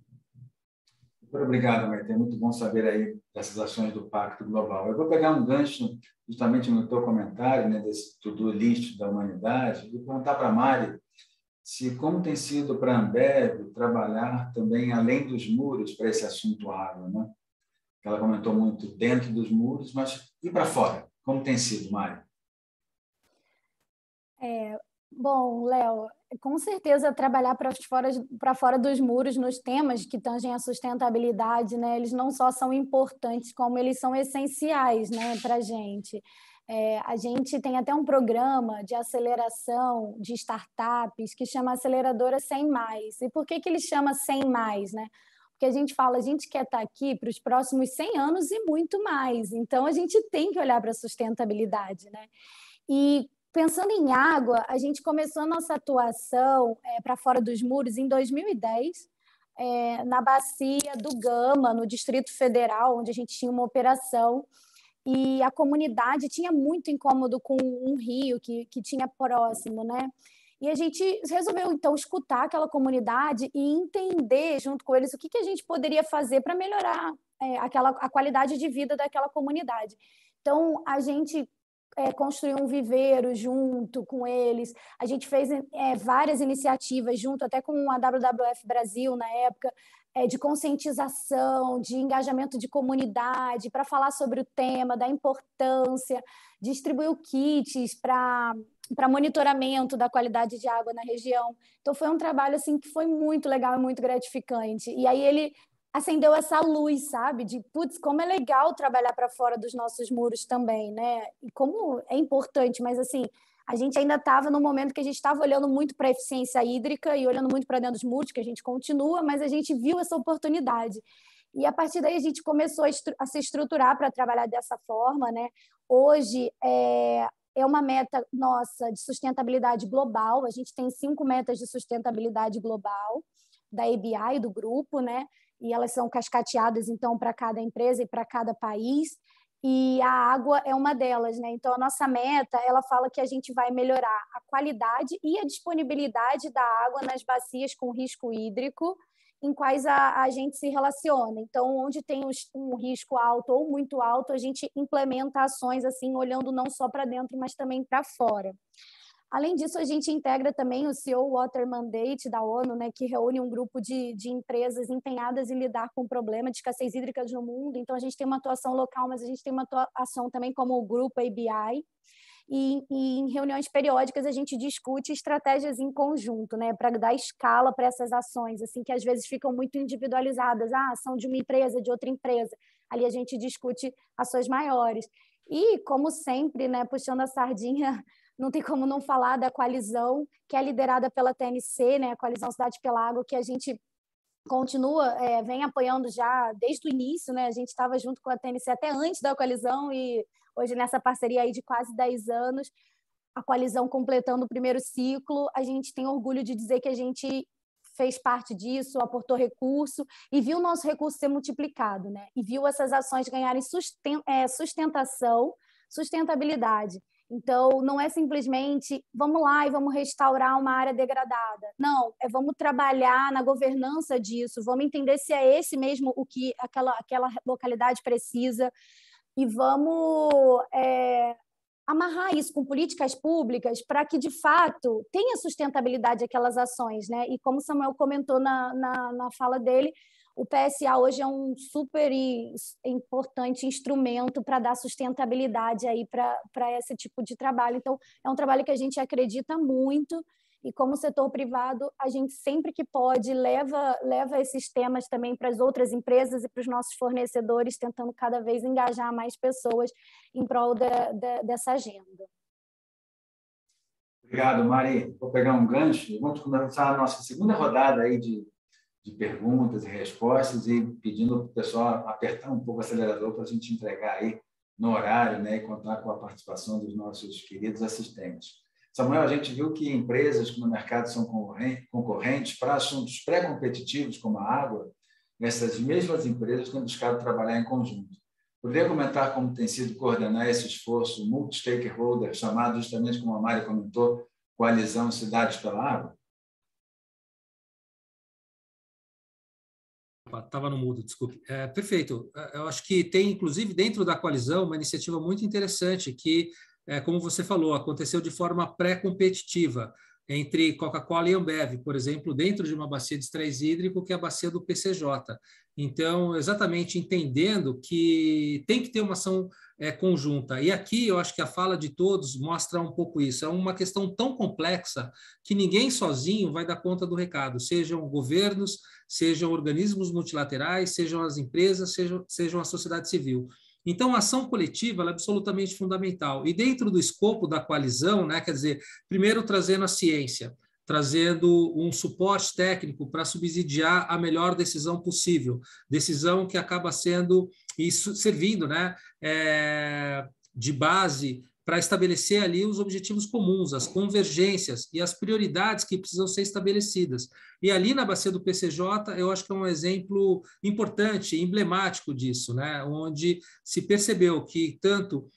Muito obrigado, Maite. É muito bom saber aí dessas ações do Pacto Global. Eu vou pegar um gancho justamente no teu comentário, né, desse to-do list da humanidade, e perguntar para a Mari como tem sido para a Ambev trabalhar também além dos muros para esse assunto água, né? Ela comentou muito dentro dos muros, mas e para fora? Como tem sido, Mari? Bom, Léo, com certeza trabalhar para fora dos muros nos temas que tangem a sustentabilidade, né? Eles não só são importantes, como eles são essenciais, né, para a gente. A gente tem até um programa de aceleração de startups que chama Aceleradora 100 Mais. E por que ele chama 100 Mais, né? Porque a gente fala, a gente quer estar aqui para os próximos 100 anos e muito mais. Então, a gente tem que olhar para a sustentabilidade, né? E pensando em água, a gente começou a nossa atuação para fora dos muros em 2010, na bacia do Gama, no Distrito Federal, onde a gente tinha uma operação, e a comunidade tinha muito incômodo com um rio que tinha próximo, né? E a gente resolveu, então, escutar aquela comunidade e entender, junto com eles, o que a gente poderia fazer para melhorar a qualidade de vida daquela comunidade. Então, a gente construir um viveiro junto com eles. A gente fez várias iniciativas junto, até com a WWF Brasil, na época, de conscientização, de engajamento de comunidade, para falar sobre o tema, da importância, distribuiu kits para monitoramento da qualidade de água na região. Então, foi um trabalho assim, que foi muito legal e muito gratificante. E aí ele acendeu essa luz, sabe? De, putz, como é legal trabalhar para fora dos nossos muros também, né? E como é importante, mas assim, a gente ainda estava no momento que a gente estava olhando muito para a eficiência hídrica e olhando muito para dentro dos muros, que a gente continua, mas a gente viu essa oportunidade. E a partir daí a gente começou a se estruturar para trabalhar dessa forma, né? Hoje é uma meta nossa de sustentabilidade global, a gente tem 5 metas de sustentabilidade global da ABI, do grupo, né? E elas são cascateadas, então, para cada empresa e para cada país, e a água é uma delas, né? Então, a nossa meta, ela fala que a gente vai melhorar a qualidade e a disponibilidade da água nas bacias com risco hídrico, em quais a gente se relaciona. Então, onde tem um risco alto ou muito alto, a gente implementa ações, assim, olhando não só para dentro, mas também para fora. Além disso, a gente integra também o CO Water Mandate da ONU, né, que reúne um grupo de empresas empenhadas em lidar com o problema de escassez hídrica no mundo. Então, a gente tem uma atuação local, mas a gente tem uma atuação também como o grupo ABI. E em reuniões periódicas, a gente discute estratégias em conjunto, né, para dar escala para essas ações, assim, que às vezes ficam muito individualizadas. Ação de uma empresa, de outra empresa. Ali a gente discute ações maiores. E, como sempre, né, puxando a sardinha, não tem como não falar da coalizão, que é liderada pela TNC, né, a Coalizão Cidade pela Água, que a gente continua, vem apoiando já desde o início, né? A gente estava junto com a TNC até antes da coalizão e hoje nessa parceria aí de quase 10 anos, a coalizão completando o primeiro ciclo, a gente tem orgulho de dizer que a gente fez parte disso, aportou recurso e viu o nosso recurso ser multiplicado, né? E viu essas ações ganharem sustentabilidade. Então, não é simplesmente vamos lá e vamos restaurar uma área degradada. Não, vamos trabalhar na governança disso, vamos entender se é esse mesmo o que aquela localidade precisa e vamos amarrar isso com políticas públicas para que, de fato, tenha sustentabilidade aquelas ações, né? E como o Samuel comentou na fala dele, o PSA hoje é um super importante instrumento para dar sustentabilidade aí para esse tipo de trabalho. Então, é um trabalho que a gente acredita muito e, como setor privado, a gente sempre que pode leva esses temas também para as outras empresas e para os nossos fornecedores, tentando cada vez engajar mais pessoas em prol dessa agenda. Obrigado, Mari. Vou pegar um gancho. Vamos começar a nossa segunda rodada aí de perguntas e respostas e pedindo para o pessoal apertar um pouco o acelerador para a gente entregar aí no horário, né, e contar com a participação dos nossos queridos assistentes. Samuel, a gente viu que empresas que no mercado são concorrentes para assuntos pré-competitivos como a água, essas mesmas empresas têm buscado trabalhar em conjunto. Poderia comentar como tem sido coordenar esse esforço multi-stakeholder, chamado justamente, como a Mari comentou, Coalizão Cidades pela Água? Estava no mudo, desculpe. Perfeito. Eu acho que tem, inclusive, dentro da coalizão, uma iniciativa muito interessante que, como você falou, aconteceu de forma pré-competitiva entre Coca-Cola e Ambev, por exemplo, dentro de uma bacia de estresse hídrico, que é a bacia do PCJ. Então, exatamente entendendo que tem que ter uma ação conjunta. E aqui eu acho que a fala de todos mostra um pouco isso. É uma questão tão complexa que ninguém sozinho vai dar conta do recado, sejam governos, sejam organismos multilaterais, sejam as empresas, sejam a sociedade civil. Então, a ação coletiva ela é absolutamente fundamental. E dentro do escopo da coalizão, né, quer dizer, primeiro trazendo a ciência, trazendo um suporte técnico para subsidiar a melhor decisão possível, decisão que acaba sendo e servindo, né, de base para estabelecer ali os objetivos comuns, as convergências e as prioridades que precisam ser estabelecidas. E ali na bacia do PCJ, eu acho que é um exemplo importante, emblemático disso, né, onde se percebeu que tanto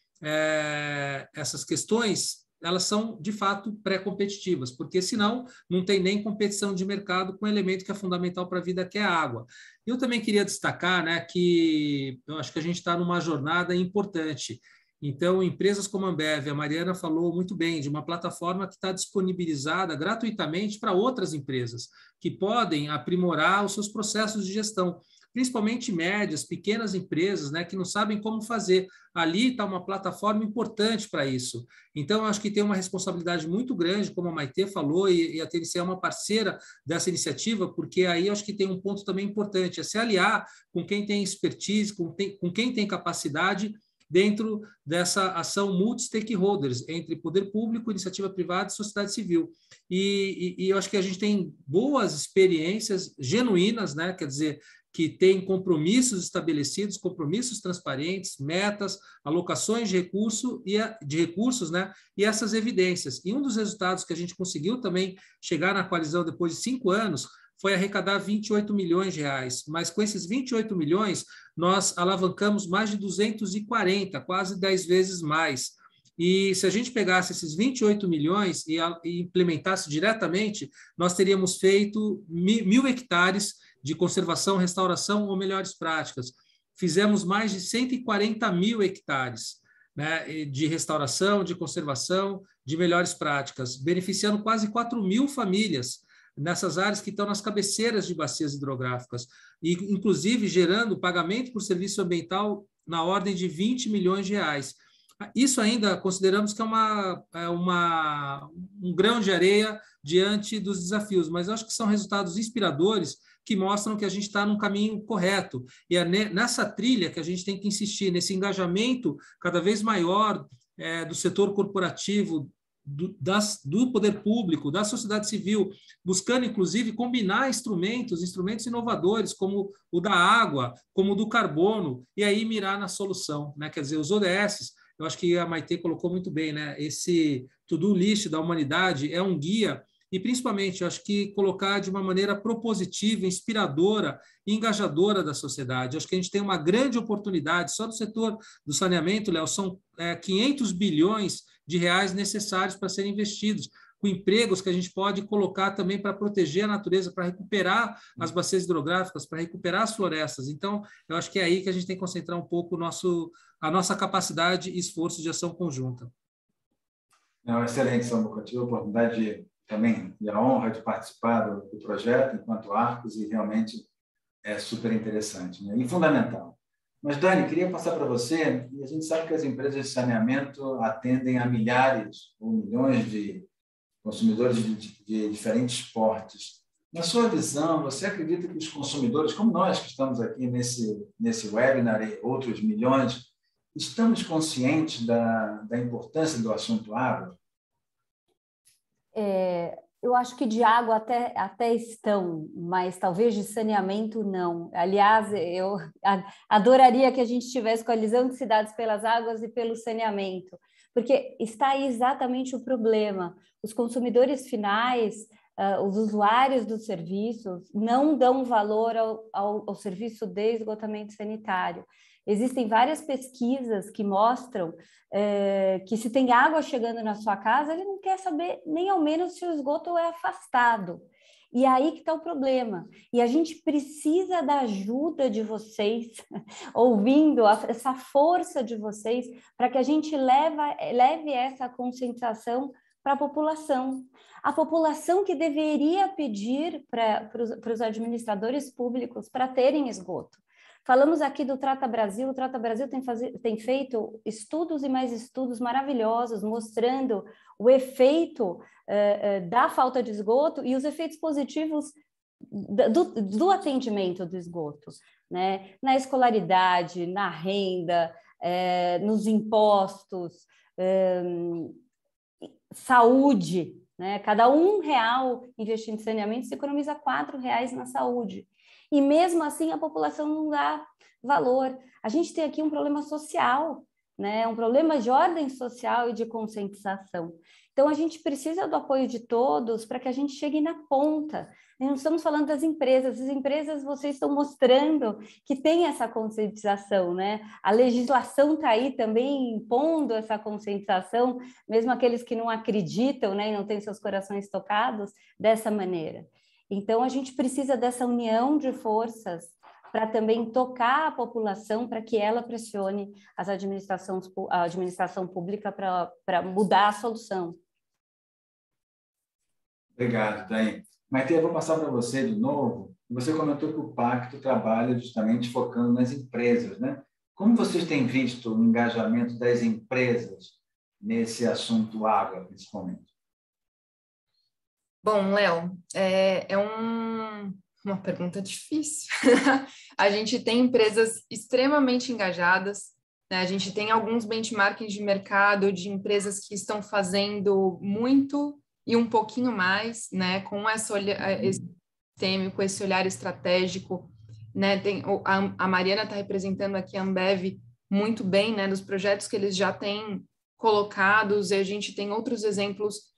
essas questões elas são, de fato, pré-competitivas, porque, senão, não tem nem competição de mercado com um elemento que é fundamental para a vida, que é a água. Eu também queria destacar, né, que eu acho que a gente está numa jornada importante. Então, empresas como a Ambev, a Mariana falou muito bem, de uma plataforma que está disponibilizada gratuitamente para outras empresas, que podem aprimorar os seus processos de gestão, principalmente médias, pequenas empresas, né, que não sabem como fazer. Ali está uma plataforma importante para isso. Então, acho que tem uma responsabilidade muito grande, como a Maitê falou, e a TNC é uma parceira dessa iniciativa, porque aí acho que tem um ponto também importante, é se aliar com quem tem expertise, com quem tem capacidade, dentro dessa ação multi-stakeholders, entre poder público, iniciativa privada e sociedade civil. E eu acho que a gente tem boas experiências genuínas, né? Quer dizer, que tem compromissos estabelecidos, compromissos transparentes, metas, alocações de recursos, né? E essas evidências. E um dos resultados que a gente conseguiu também chegar na coalizão depois de 5 anos foi arrecadar 28 milhões de reais. Mas com esses 28 milhões, nós alavancamos mais de 240, quase 10 vezes mais. E se a gente pegasse esses 28 milhões e implementasse diretamente, nós teríamos feito 1.000 hectares de conservação, restauração ou melhores práticas. Fizemos mais de 140 mil hectares, né, de restauração, de conservação, de melhores práticas, beneficiando quase 4.000 famílias nessas áreas que estão nas cabeceiras de bacias hidrográficas, e inclusive gerando pagamento por serviço ambiental na ordem de 20 milhões de reais. Isso ainda consideramos que é um grão de areia diante dos desafios, mas eu acho que são resultados inspiradores que mostram que a gente está num caminho correto. E é nessa trilha que a gente tem que insistir, nesse engajamento cada vez maior do setor corporativo, do poder público, da sociedade civil, buscando, inclusive, combinar instrumentos inovadores, como o da água, como o do carbono, e aí mirar na solução, né? Quer dizer, os ODS, eu acho que a Maitê colocou muito bem, né? Esse to-do list da humanidade é um guia, e, principalmente, eu acho que colocar de uma maneira propositiva, inspiradora e engajadora da sociedade. Eu acho que a gente tem uma grande oportunidade, só no setor do saneamento, Léo, são 500 bilhões de reais necessários para serem investidos, com empregos que a gente pode colocar também para proteger a natureza, para recuperar as bacias hidrográficas, para recuperar as florestas. Então, eu acho que é aí que a gente tem que concentrar um pouco a nossa capacidade e esforço de ação conjunta. Não, excelente, Samuca. Tive a oportunidade também e a honra de participar do projeto enquanto Arcos, e realmente é super interessante, né? E fundamental. Mas, Dani, queria passar para você, e a gente sabe que as empresas de saneamento atendem a milhares ou milhões de consumidores de diferentes portes. Na sua visão, você acredita que os consumidores, como nós que estamos aqui nesse webinar e outros milhões, estamos conscientes da importância do assunto água? Eu acho que de água até estão, mas talvez de saneamento não. Aliás, eu adoraria que a gente tivesse coalizão de cidades pelas águas e pelo saneamento, porque está aí exatamente o problema. Os consumidores finais, os usuários dos serviços, não dão valor ao serviço de esgotamento sanitário. Existem várias pesquisas que mostram que se tem água chegando na sua casa, ele não quer saber nem ao menos se o esgoto é afastado. E aí que está o problema. E a gente precisa da ajuda de vocês, ouvindo essa força de vocês, para que a gente leve essa conscientização para a população que deveria pedir para os administradores públicos para terem esgoto. Falamos aqui do Trata Brasil. O Trata Brasil tem feito estudos e mais estudos maravilhosos, mostrando o efeito da falta de esgoto e os efeitos positivos do atendimento do esgoto, né? Na escolaridade, na renda, nos impostos, saúde, né? Cada R$1 investindo em saneamento se economiza R$4 na saúde. E mesmo assim a população não dá valor. A gente tem aqui um problema social, né? Um problema de ordem social e de conscientização. Então a gente precisa do apoio de todos para que a gente chegue na ponta. Não estamos falando das empresas. As empresas, vocês estão mostrando que tem essa conscientização, né? A legislação está aí também impondo essa conscientização, mesmo aqueles que não acreditam, né, e não têm seus corações tocados dessa maneira. Então, a gente precisa dessa união de forças para também tocar a população, para que ela pressione a administração pública para mudar a solução. Obrigado, Dani. Maite, eu vou passar para você de novo. Você comentou que o Pacto trabalha justamente focando nas empresas, né? Como vocês têm visto o engajamento das empresas nesse assunto água, principalmente? Bom, Léo, uma pergunta difícil. A gente tem empresas extremamente engajadas, né? A gente tem alguns benchmarkings de mercado de empresas que estão fazendo muito e um pouquinho mais, né? Com esse sistêmico, esse olhar estratégico, né? A Mariana está representando aqui a Ambev muito bem, né? Dos projetos que eles já têm colocados, e a gente tem outros exemplos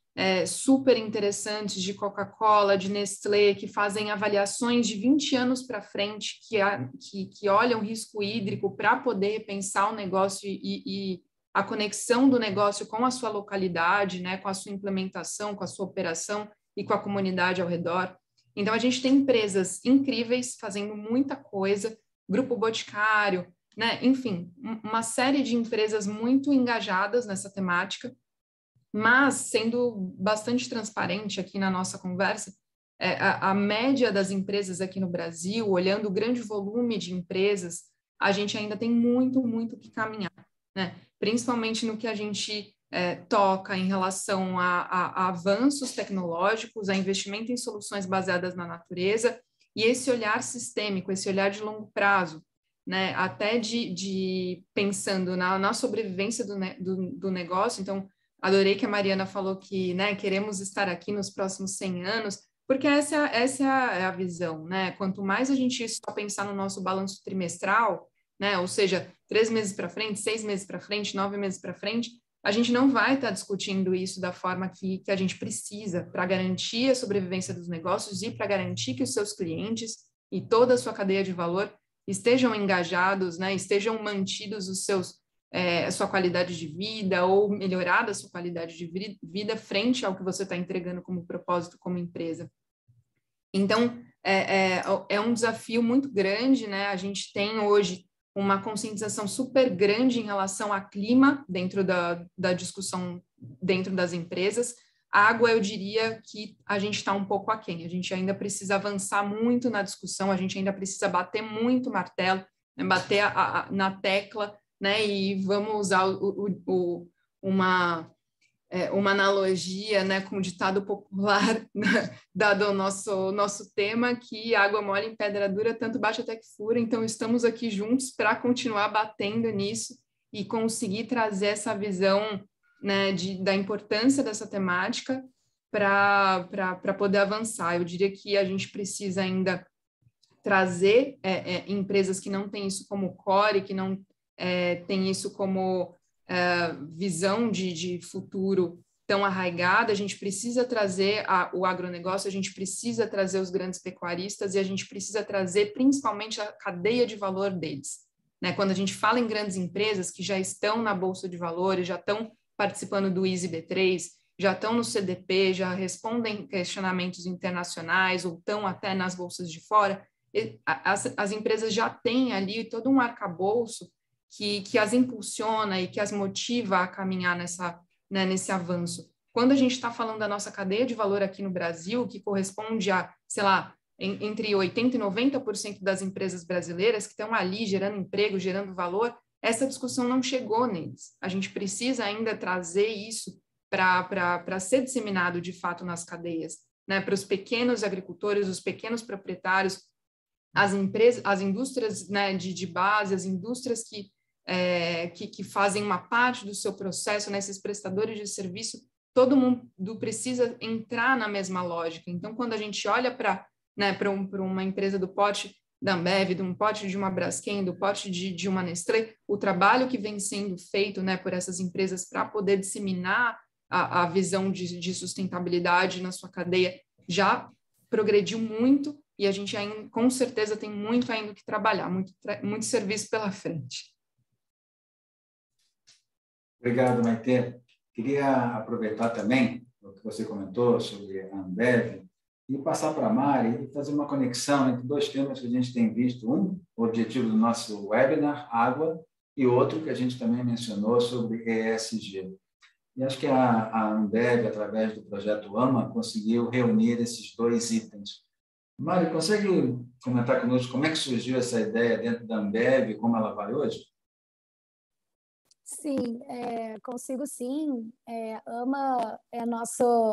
super interessantes de Coca-Cola, de Nestlé, que fazem avaliações de 20 anos para frente, que olham o risco hídrico para poder repensar o negócio e a conexão do negócio com a sua localidade, né, com a sua implementação, com a sua operação e com a comunidade ao redor. Então, a gente tem empresas incríveis fazendo muita coisa, Grupo Boticário, né, enfim, uma série de empresas muito engajadas nessa temática. Mas, sendo bastante transparente aqui na nossa conversa, a média das empresas aqui no Brasil, olhando o grande volume de empresas, a gente ainda tem muito, muito que caminhar, né? Principalmente no que a gente toca em relação a avanços tecnológicos, a investimento em soluções baseadas na natureza e esse olhar sistêmico, esse olhar de longo prazo, né? Até pensando na sobrevivência do negócio. Então, adorei que a Mariana falou que, né, queremos estar aqui nos próximos 100 anos, porque essa é a visão, né? Quanto mais a gente só pensar no nosso balanço trimestral, né, ou seja, 3 meses para frente, 6 meses para frente, 9 meses para frente, a gente não vai estar discutindo isso da forma que a gente precisa para garantir a sobrevivência dos negócios e para garantir que os seus clientes e toda a sua cadeia de valor estejam engajados, né, estejam mantidos a sua qualidade de vida ou melhorada a sua qualidade de vida frente ao que você está entregando como propósito, como empresa. Então, é um desafio muito grande, né? A gente tem hoje uma conscientização super grande em relação a clima dentro da discussão dentro das empresas. A água, eu diria que a gente está um pouco aquém. A gente ainda precisa avançar muito na discussão, a gente ainda precisa bater muito o martelo, né? Bater na tecla, né? E vamos usar uma analogia, né, com o ditado popular, né, dado o nosso tema, que água mole em pedra dura, tanto bate até que fura. Então, estamos aqui juntos para continuar batendo nisso e conseguir trazer essa visão, né, da importância dessa temática para poder avançar. Eu diria que a gente precisa ainda trazer empresas que não têm isso como core, que não tem isso como visão de futuro tão arraigada. A gente precisa trazer o agronegócio, a gente precisa trazer os grandes pecuaristas e a gente precisa trazer principalmente a cadeia de valor deles, né? Quando a gente fala em grandes empresas que já estão na Bolsa de Valores, já estão participando do ISE B3, já estão no CDP, já respondem questionamentos internacionais ou estão até nas bolsas de fora, as empresas já têm ali todo um arcabouço que as impulsiona e que as motiva a caminhar nesse avanço. quando a gente está falando da nossa cadeia de valor aqui no Brasil, que corresponde a, sei lá, entre 80% e 90% das empresas brasileiras que estão ali gerando emprego, gerando valor, essa discussão não chegou neles. A gente precisa ainda trazer isso para ser disseminado de fato nas cadeias, né? Para os pequenos agricultores, os pequenos proprietários, as empresas, as indústrias, né, de base, as indústrias que fazem uma parte do seu processo, né, esses prestadores de serviço, todo mundo precisa entrar na mesma lógica. Então, quando a gente olha para uma empresa do porte da Ambev, de um porte de uma Braskem, do porte de uma Nestlé, o trabalho que vem sendo feito, né, por essas empresas para poder disseminar a visão de sustentabilidade na sua cadeia já progrediu muito, e a gente ainda, com certeza, tem muito ainda que trabalhar, muito serviço pela frente. Obrigado, Maite. Queria aproveitar também o que você comentou sobre a Ambev e passar para a Mari e fazer uma conexão entre dois temas que a gente tem visto. Um, o objetivo do nosso webinar, água, e outro que a gente também mencionou sobre ESG. E acho que a Ambev, através do projeto AMA, conseguiu reunir esses dois itens. Mari, consegue comentar conosco como é que surgiu essa ideia dentro da Ambev e como ela vai hoje? Sim, consigo sim. AMA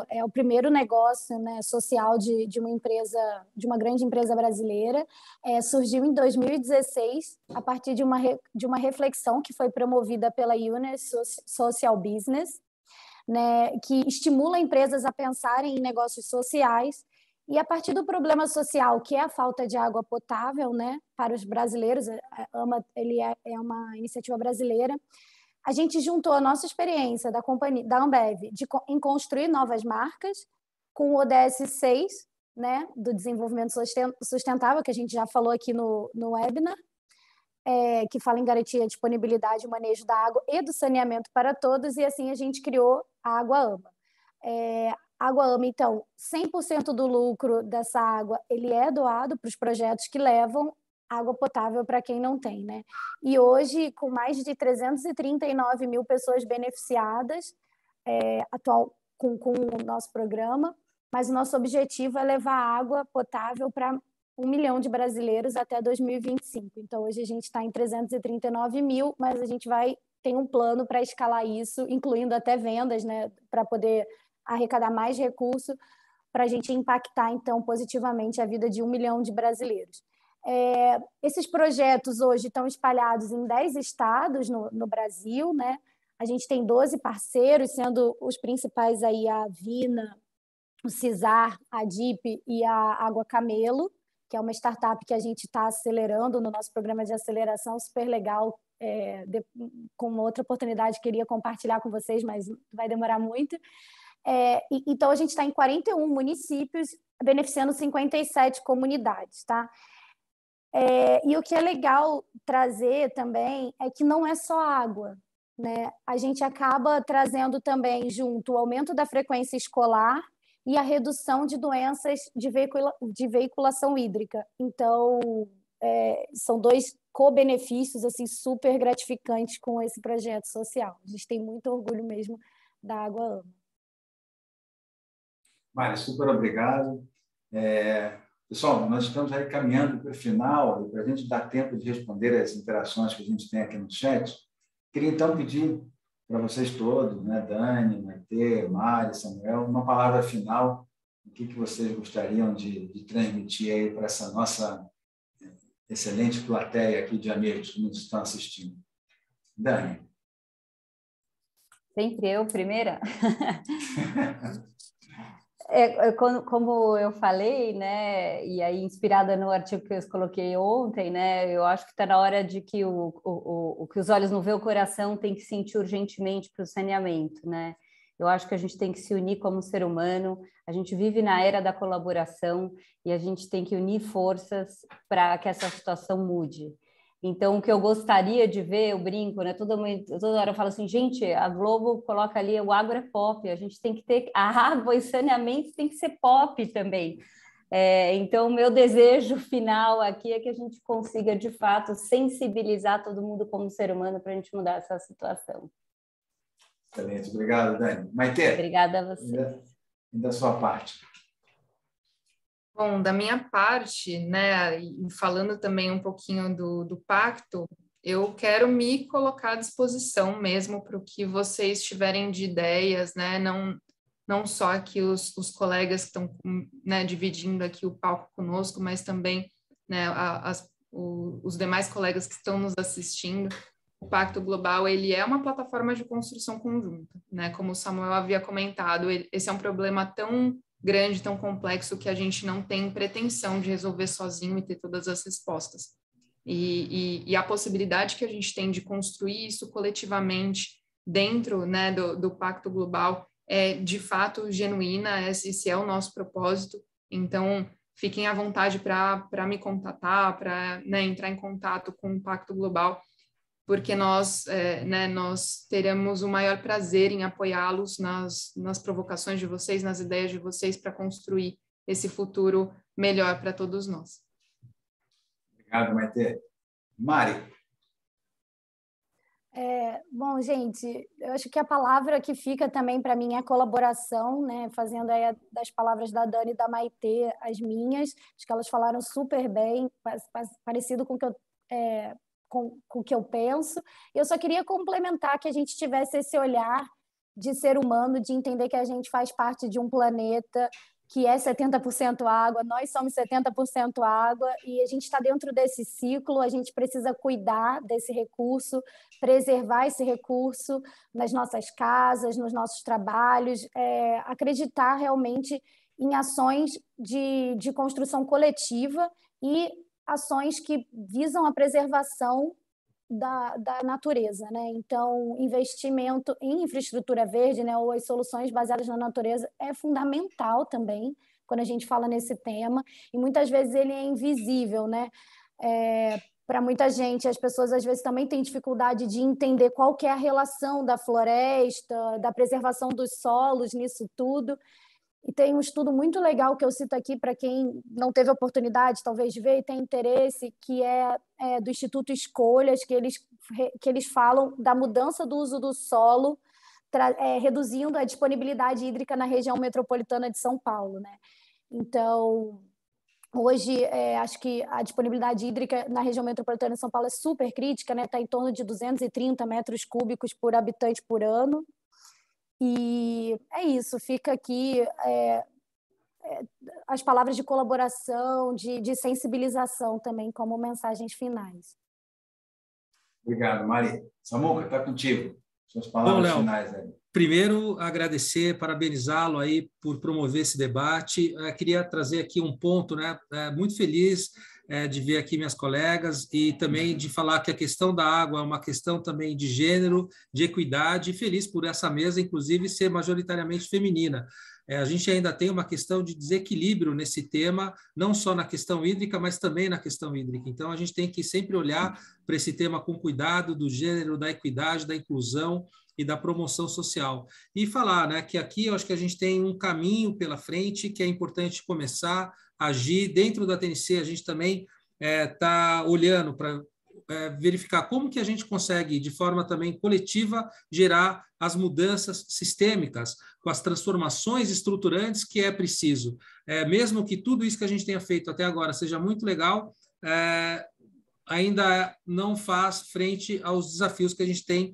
é o primeiro negócio, né, social de uma empresa, de uma grande empresa brasileira. Surgiu em 2016 a partir de uma reflexão que foi promovida pela UNES Social Business, né, que estimula empresas a pensarem em negócios sociais. E a partir do problema social, que é a falta de água potável, né, para os brasileiros, a AMA é uma iniciativa brasileira. A gente juntou a nossa experiência da companhia, da Ambev, em construir novas marcas com o ODS 6, né, do desenvolvimento sustentável, que a gente já falou aqui no webinar, que fala em garantir a disponibilidade e manejo da água e do saneamento para todos, e assim a gente criou a Água AMA. Água AMA, então, 100% do lucro dessa água ele é doado para os projetos que levam água potável para quem não tem, né? E hoje, com mais de 339 mil pessoas beneficiadas com o nosso programa, mas o nosso objetivo é levar água potável para 1 milhão de brasileiros até 2025. Então, hoje a gente está em 339 mil, mas a gente tem um plano para escalar isso, incluindo até vendas, né, para poder arrecadar mais recursos, para a gente impactar, então, positivamente a vida de 1 milhão de brasileiros. Esses projetos hoje estão espalhados em 10 estados no Brasil, né? A gente tem 12 parceiros, sendo os principais aí a Vina, o Cisar, a DIP e a Água Camelo, que é uma startup que a gente está acelerando no nosso programa de aceleração, super legal. Com outra oportunidade, queria compartilhar com vocês, mas vai demorar muito. Então, a gente está em 41 municípios, beneficiando 57 comunidades, tá? E o que é legal trazer também é que não é só água, né? A gente acaba trazendo também junto o aumento da frequência escolar e a redução de doenças de veiculação hídrica. Então, são dois co-benefícios assim, super gratificantes com esse projeto social. A gente tem muito orgulho mesmo da Água AMA. Mari, super obrigado. Pessoal, nós estamos aí caminhando para o final, e para a gente dar tempo de responder as interações que a gente tem aqui no chat, queria então pedir para vocês todos, né, Dani, Maite, Mari, Samuel, uma palavra final, o que vocês gostariam de transmitir aí para essa nossa excelente plateia aqui de amigos que nos estão assistindo. Dani. Sempre eu, primeira? Como eu falei, né, e aí inspirada no artigo que eu coloquei ontem, né, eu acho que está na hora de que o que os olhos não vê, o coração tem que sentir urgentemente para o saneamento, né? Eu acho que a gente tem que se unir como ser humano, a gente vive na era da colaboração e a gente tem que unir forças para que essa situação mude. Então, o que eu gostaria de ver, eu brinco, né? Toda hora eu falo assim, gente, a Globo coloca ali, o agro é pop, a gente tem que ter a água e saneamento tem que ser pop também. Então, o meu desejo final aqui é que a gente consiga, de fato, sensibilizar todo mundo como ser humano para a gente mudar essa situação. Excelente, obrigado, Dani. Maite. Obrigada a você. E da sua parte? Bom, da minha parte, né, e falando também um pouquinho do pacto, eu quero me colocar à disposição mesmo para o que vocês tiverem de ideias, né, não só aqui os colegas que estão, né, dividindo aqui o palco conosco, mas também, né, os demais colegas que estão nos assistindo. O Pacto Global, ele é uma plataforma de construção conjunta, né, como o Samuel havia comentado, esse é um problema tão grande, tão complexo, que a gente não tem pretensão de resolver sozinho e ter todas as respostas. E a possibilidade que a gente tem de construir isso coletivamente dentro, né, do Pacto Global é, de fato, genuína, esse é o nosso propósito. Então, fiquem à vontade para me contatar, para, né, entrar em contato com o Pacto Global, porque nós teremos o maior prazer em apoiá-los nas provocações de vocês, nas ideias de vocês, para construir esse futuro melhor para todos nós. Obrigado, Maite. Mari. Bom, gente, eu acho que a palavra que fica também para mim é colaboração, né? Fazendo aí das palavras da Dani e da Maite as minhas, acho que elas falaram super bem, parecido com o que eu... com o que eu penso. Eu só queria complementar que a gente tivesse esse olhar de ser humano, de entender que a gente faz parte de um planeta que é 70% água, nós somos 70% água, e a gente está dentro desse ciclo, a gente precisa cuidar desse recurso, preservar esse recurso nas nossas casas, nos nossos trabalhos, acreditar realmente em ações de construção coletiva e ações que visam a preservação da natureza, né? Então, investimento em infraestrutura verde, né, ou as soluções baseadas na natureza é fundamental também quando a gente fala nesse tema, e muitas vezes ele é invisível, né? Para muita gente, as pessoas às vezes também têm dificuldade de entender qual que é a relação da floresta, da preservação dos solos nisso tudo. E tem um estudo muito legal que eu cito aqui para quem não teve oportunidade, talvez, de ver e tem interesse, que é do Instituto Escolhas, que eles falam da mudança do uso do solo, reduzindo a disponibilidade hídrica na região metropolitana de São Paulo, né? Então, hoje, acho que a disponibilidade hídrica na região metropolitana de São Paulo é super crítica, né? Está em torno de 230 metros cúbicos por habitante por ano. E é isso, fica aqui as palavras de colaboração, de sensibilização também como mensagens finais. Obrigado, Mari. Samuca, está contigo. Suas palavras finais aí. Primeiro, agradecer, parabenizá-lo aí por promover esse debate. Queria trazer aqui um ponto, né? Muito feliz de ver aqui minhas colegas e também de falar que a questão da água é uma questão também de gênero, de equidade, e feliz por essa mesa, inclusive, ser majoritariamente feminina. A gente ainda tem uma questão de desequilíbrio nesse tema, não só na questão hídrica, mas também na questão hídrica. Então, a gente tem que sempre olhar para esse tema com cuidado, do gênero, da equidade, da inclusão e da promoção social. E falar, né, que aqui eu acho que a gente tem um caminho pela frente que é importante começar a agir. Dentro da TNC, a gente também está olhando para verificar como que a gente consegue, de forma também coletiva, gerar as mudanças sistêmicas, com as transformações estruturantes que é preciso. Mesmo que tudo isso que a gente tenha feito até agora seja muito legal, ainda não faz frente aos desafios que a gente tem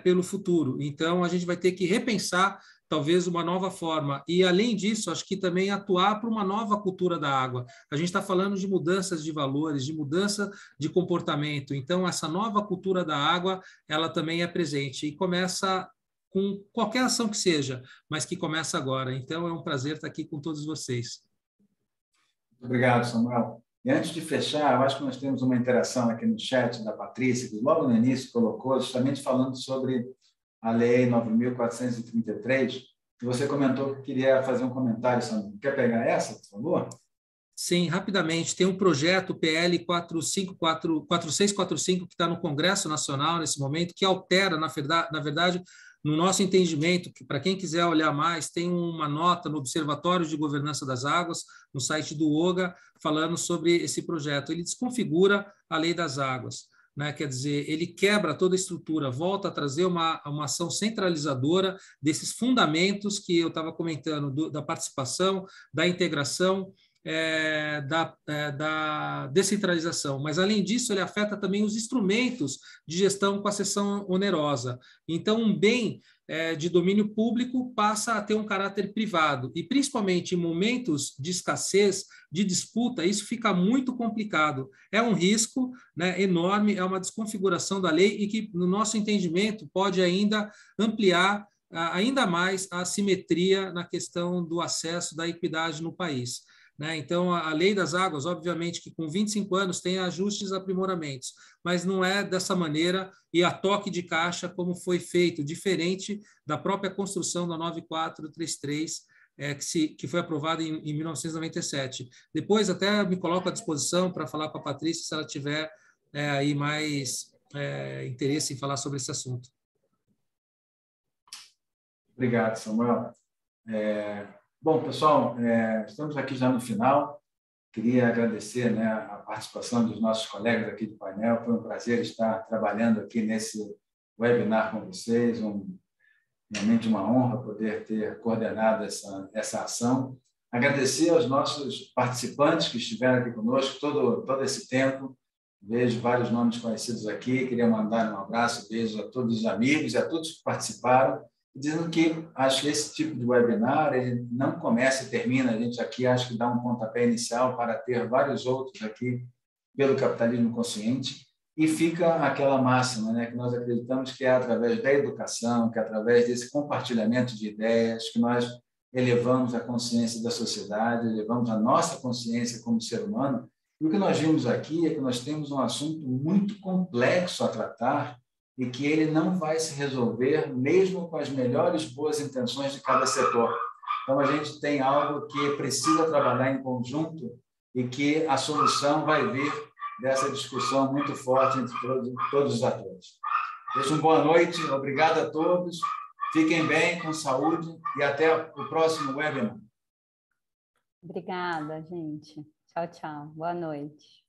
pelo futuro. Então, a gente vai ter que repensar talvez uma nova forma. E, além disso, acho que também atuar para uma nova cultura da água. A gente está falando de mudanças de valores, de mudança de comportamento. Então, essa nova cultura da água, ela também é presente. E começa com qualquer ação que seja, mas que começa agora. Então, é um prazer estar aqui com todos vocês. Obrigado, Samuel. E antes de fechar, eu acho que nós temos uma interação aqui no chat da Patrícia, que logo no início colocou, justamente falando sobre a Lei 9.433, que você comentou que queria fazer um comentário, Samuel. Quer pegar essa, por favor? Sim, rapidamente. Tem um projeto PL 4645 que está no Congresso Nacional nesse momento, que altera, na verdade, no nosso entendimento, que para quem quiser olhar mais, tem uma nota no Observatório de Governança das Águas, no site do OGA, falando sobre esse projeto. Ele desconfigura a Lei das Águas. né? Quer dizer, ele quebra toda a estrutura, volta a trazer uma ação centralizadora desses fundamentos que eu estava comentando, da participação, da integração, da descentralização. Mas, além disso, ele afeta também os instrumentos de gestão com a cessão onerosa. Então, um bem de domínio público passa a ter um caráter privado, e principalmente em momentos de escassez, de disputa, isso fica muito complicado. É um risco, né, enorme, é uma desconfiguração da lei e que, no nosso entendimento, pode ainda ampliar ainda mais a assimetria na questão do acesso, da equidade no país. Então, a lei das águas, obviamente, que com 25 anos tem ajustes e aprimoramentos, mas não é dessa maneira e a toque de caixa como foi feito, diferente da própria construção da 9433, que foi aprovada em 1997. Depois, até me coloco à disposição para falar com a Patrícia, se ela tiver aí mais interesse em falar sobre esse assunto. Obrigado, Samuel. Bom, pessoal, estamos aqui já no final. Queria agradecer, né, a participação dos nossos colegas aqui do painel. Foi um prazer estar trabalhando aqui nesse webinar com vocês. Realmente uma honra poder ter coordenado essa ação. Agradecer aos nossos participantes que estiveram aqui conosco todo esse tempo. Vejo vários nomes conhecidos aqui. Queria mandar um abraço, beijo a todos os amigos e a todos que participaram, dizendo que acho que esse tipo de webinar ele não começa e termina. A gente aqui acho que dá um pontapé inicial para ter vários outros aqui pelo capitalismo consciente, e fica aquela máxima, né, que nós acreditamos que é através da educação, que é através desse compartilhamento de ideias que nós elevamos a consciência da sociedade, elevamos a nossa consciência como ser humano. E o que nós vimos aqui é que nós temos um assunto muito complexo a tratar, e que ele não vai se resolver mesmo com as melhores boas intenções de cada setor. Então, a gente tem algo que precisa trabalhar em conjunto e que a solução vai vir dessa discussão muito forte entre todos os atores. Deixo uma boa noite, obrigado a todos, fiquem bem, com saúde e até o próximo webinar. Obrigada, gente. Tchau, tchau. Boa noite.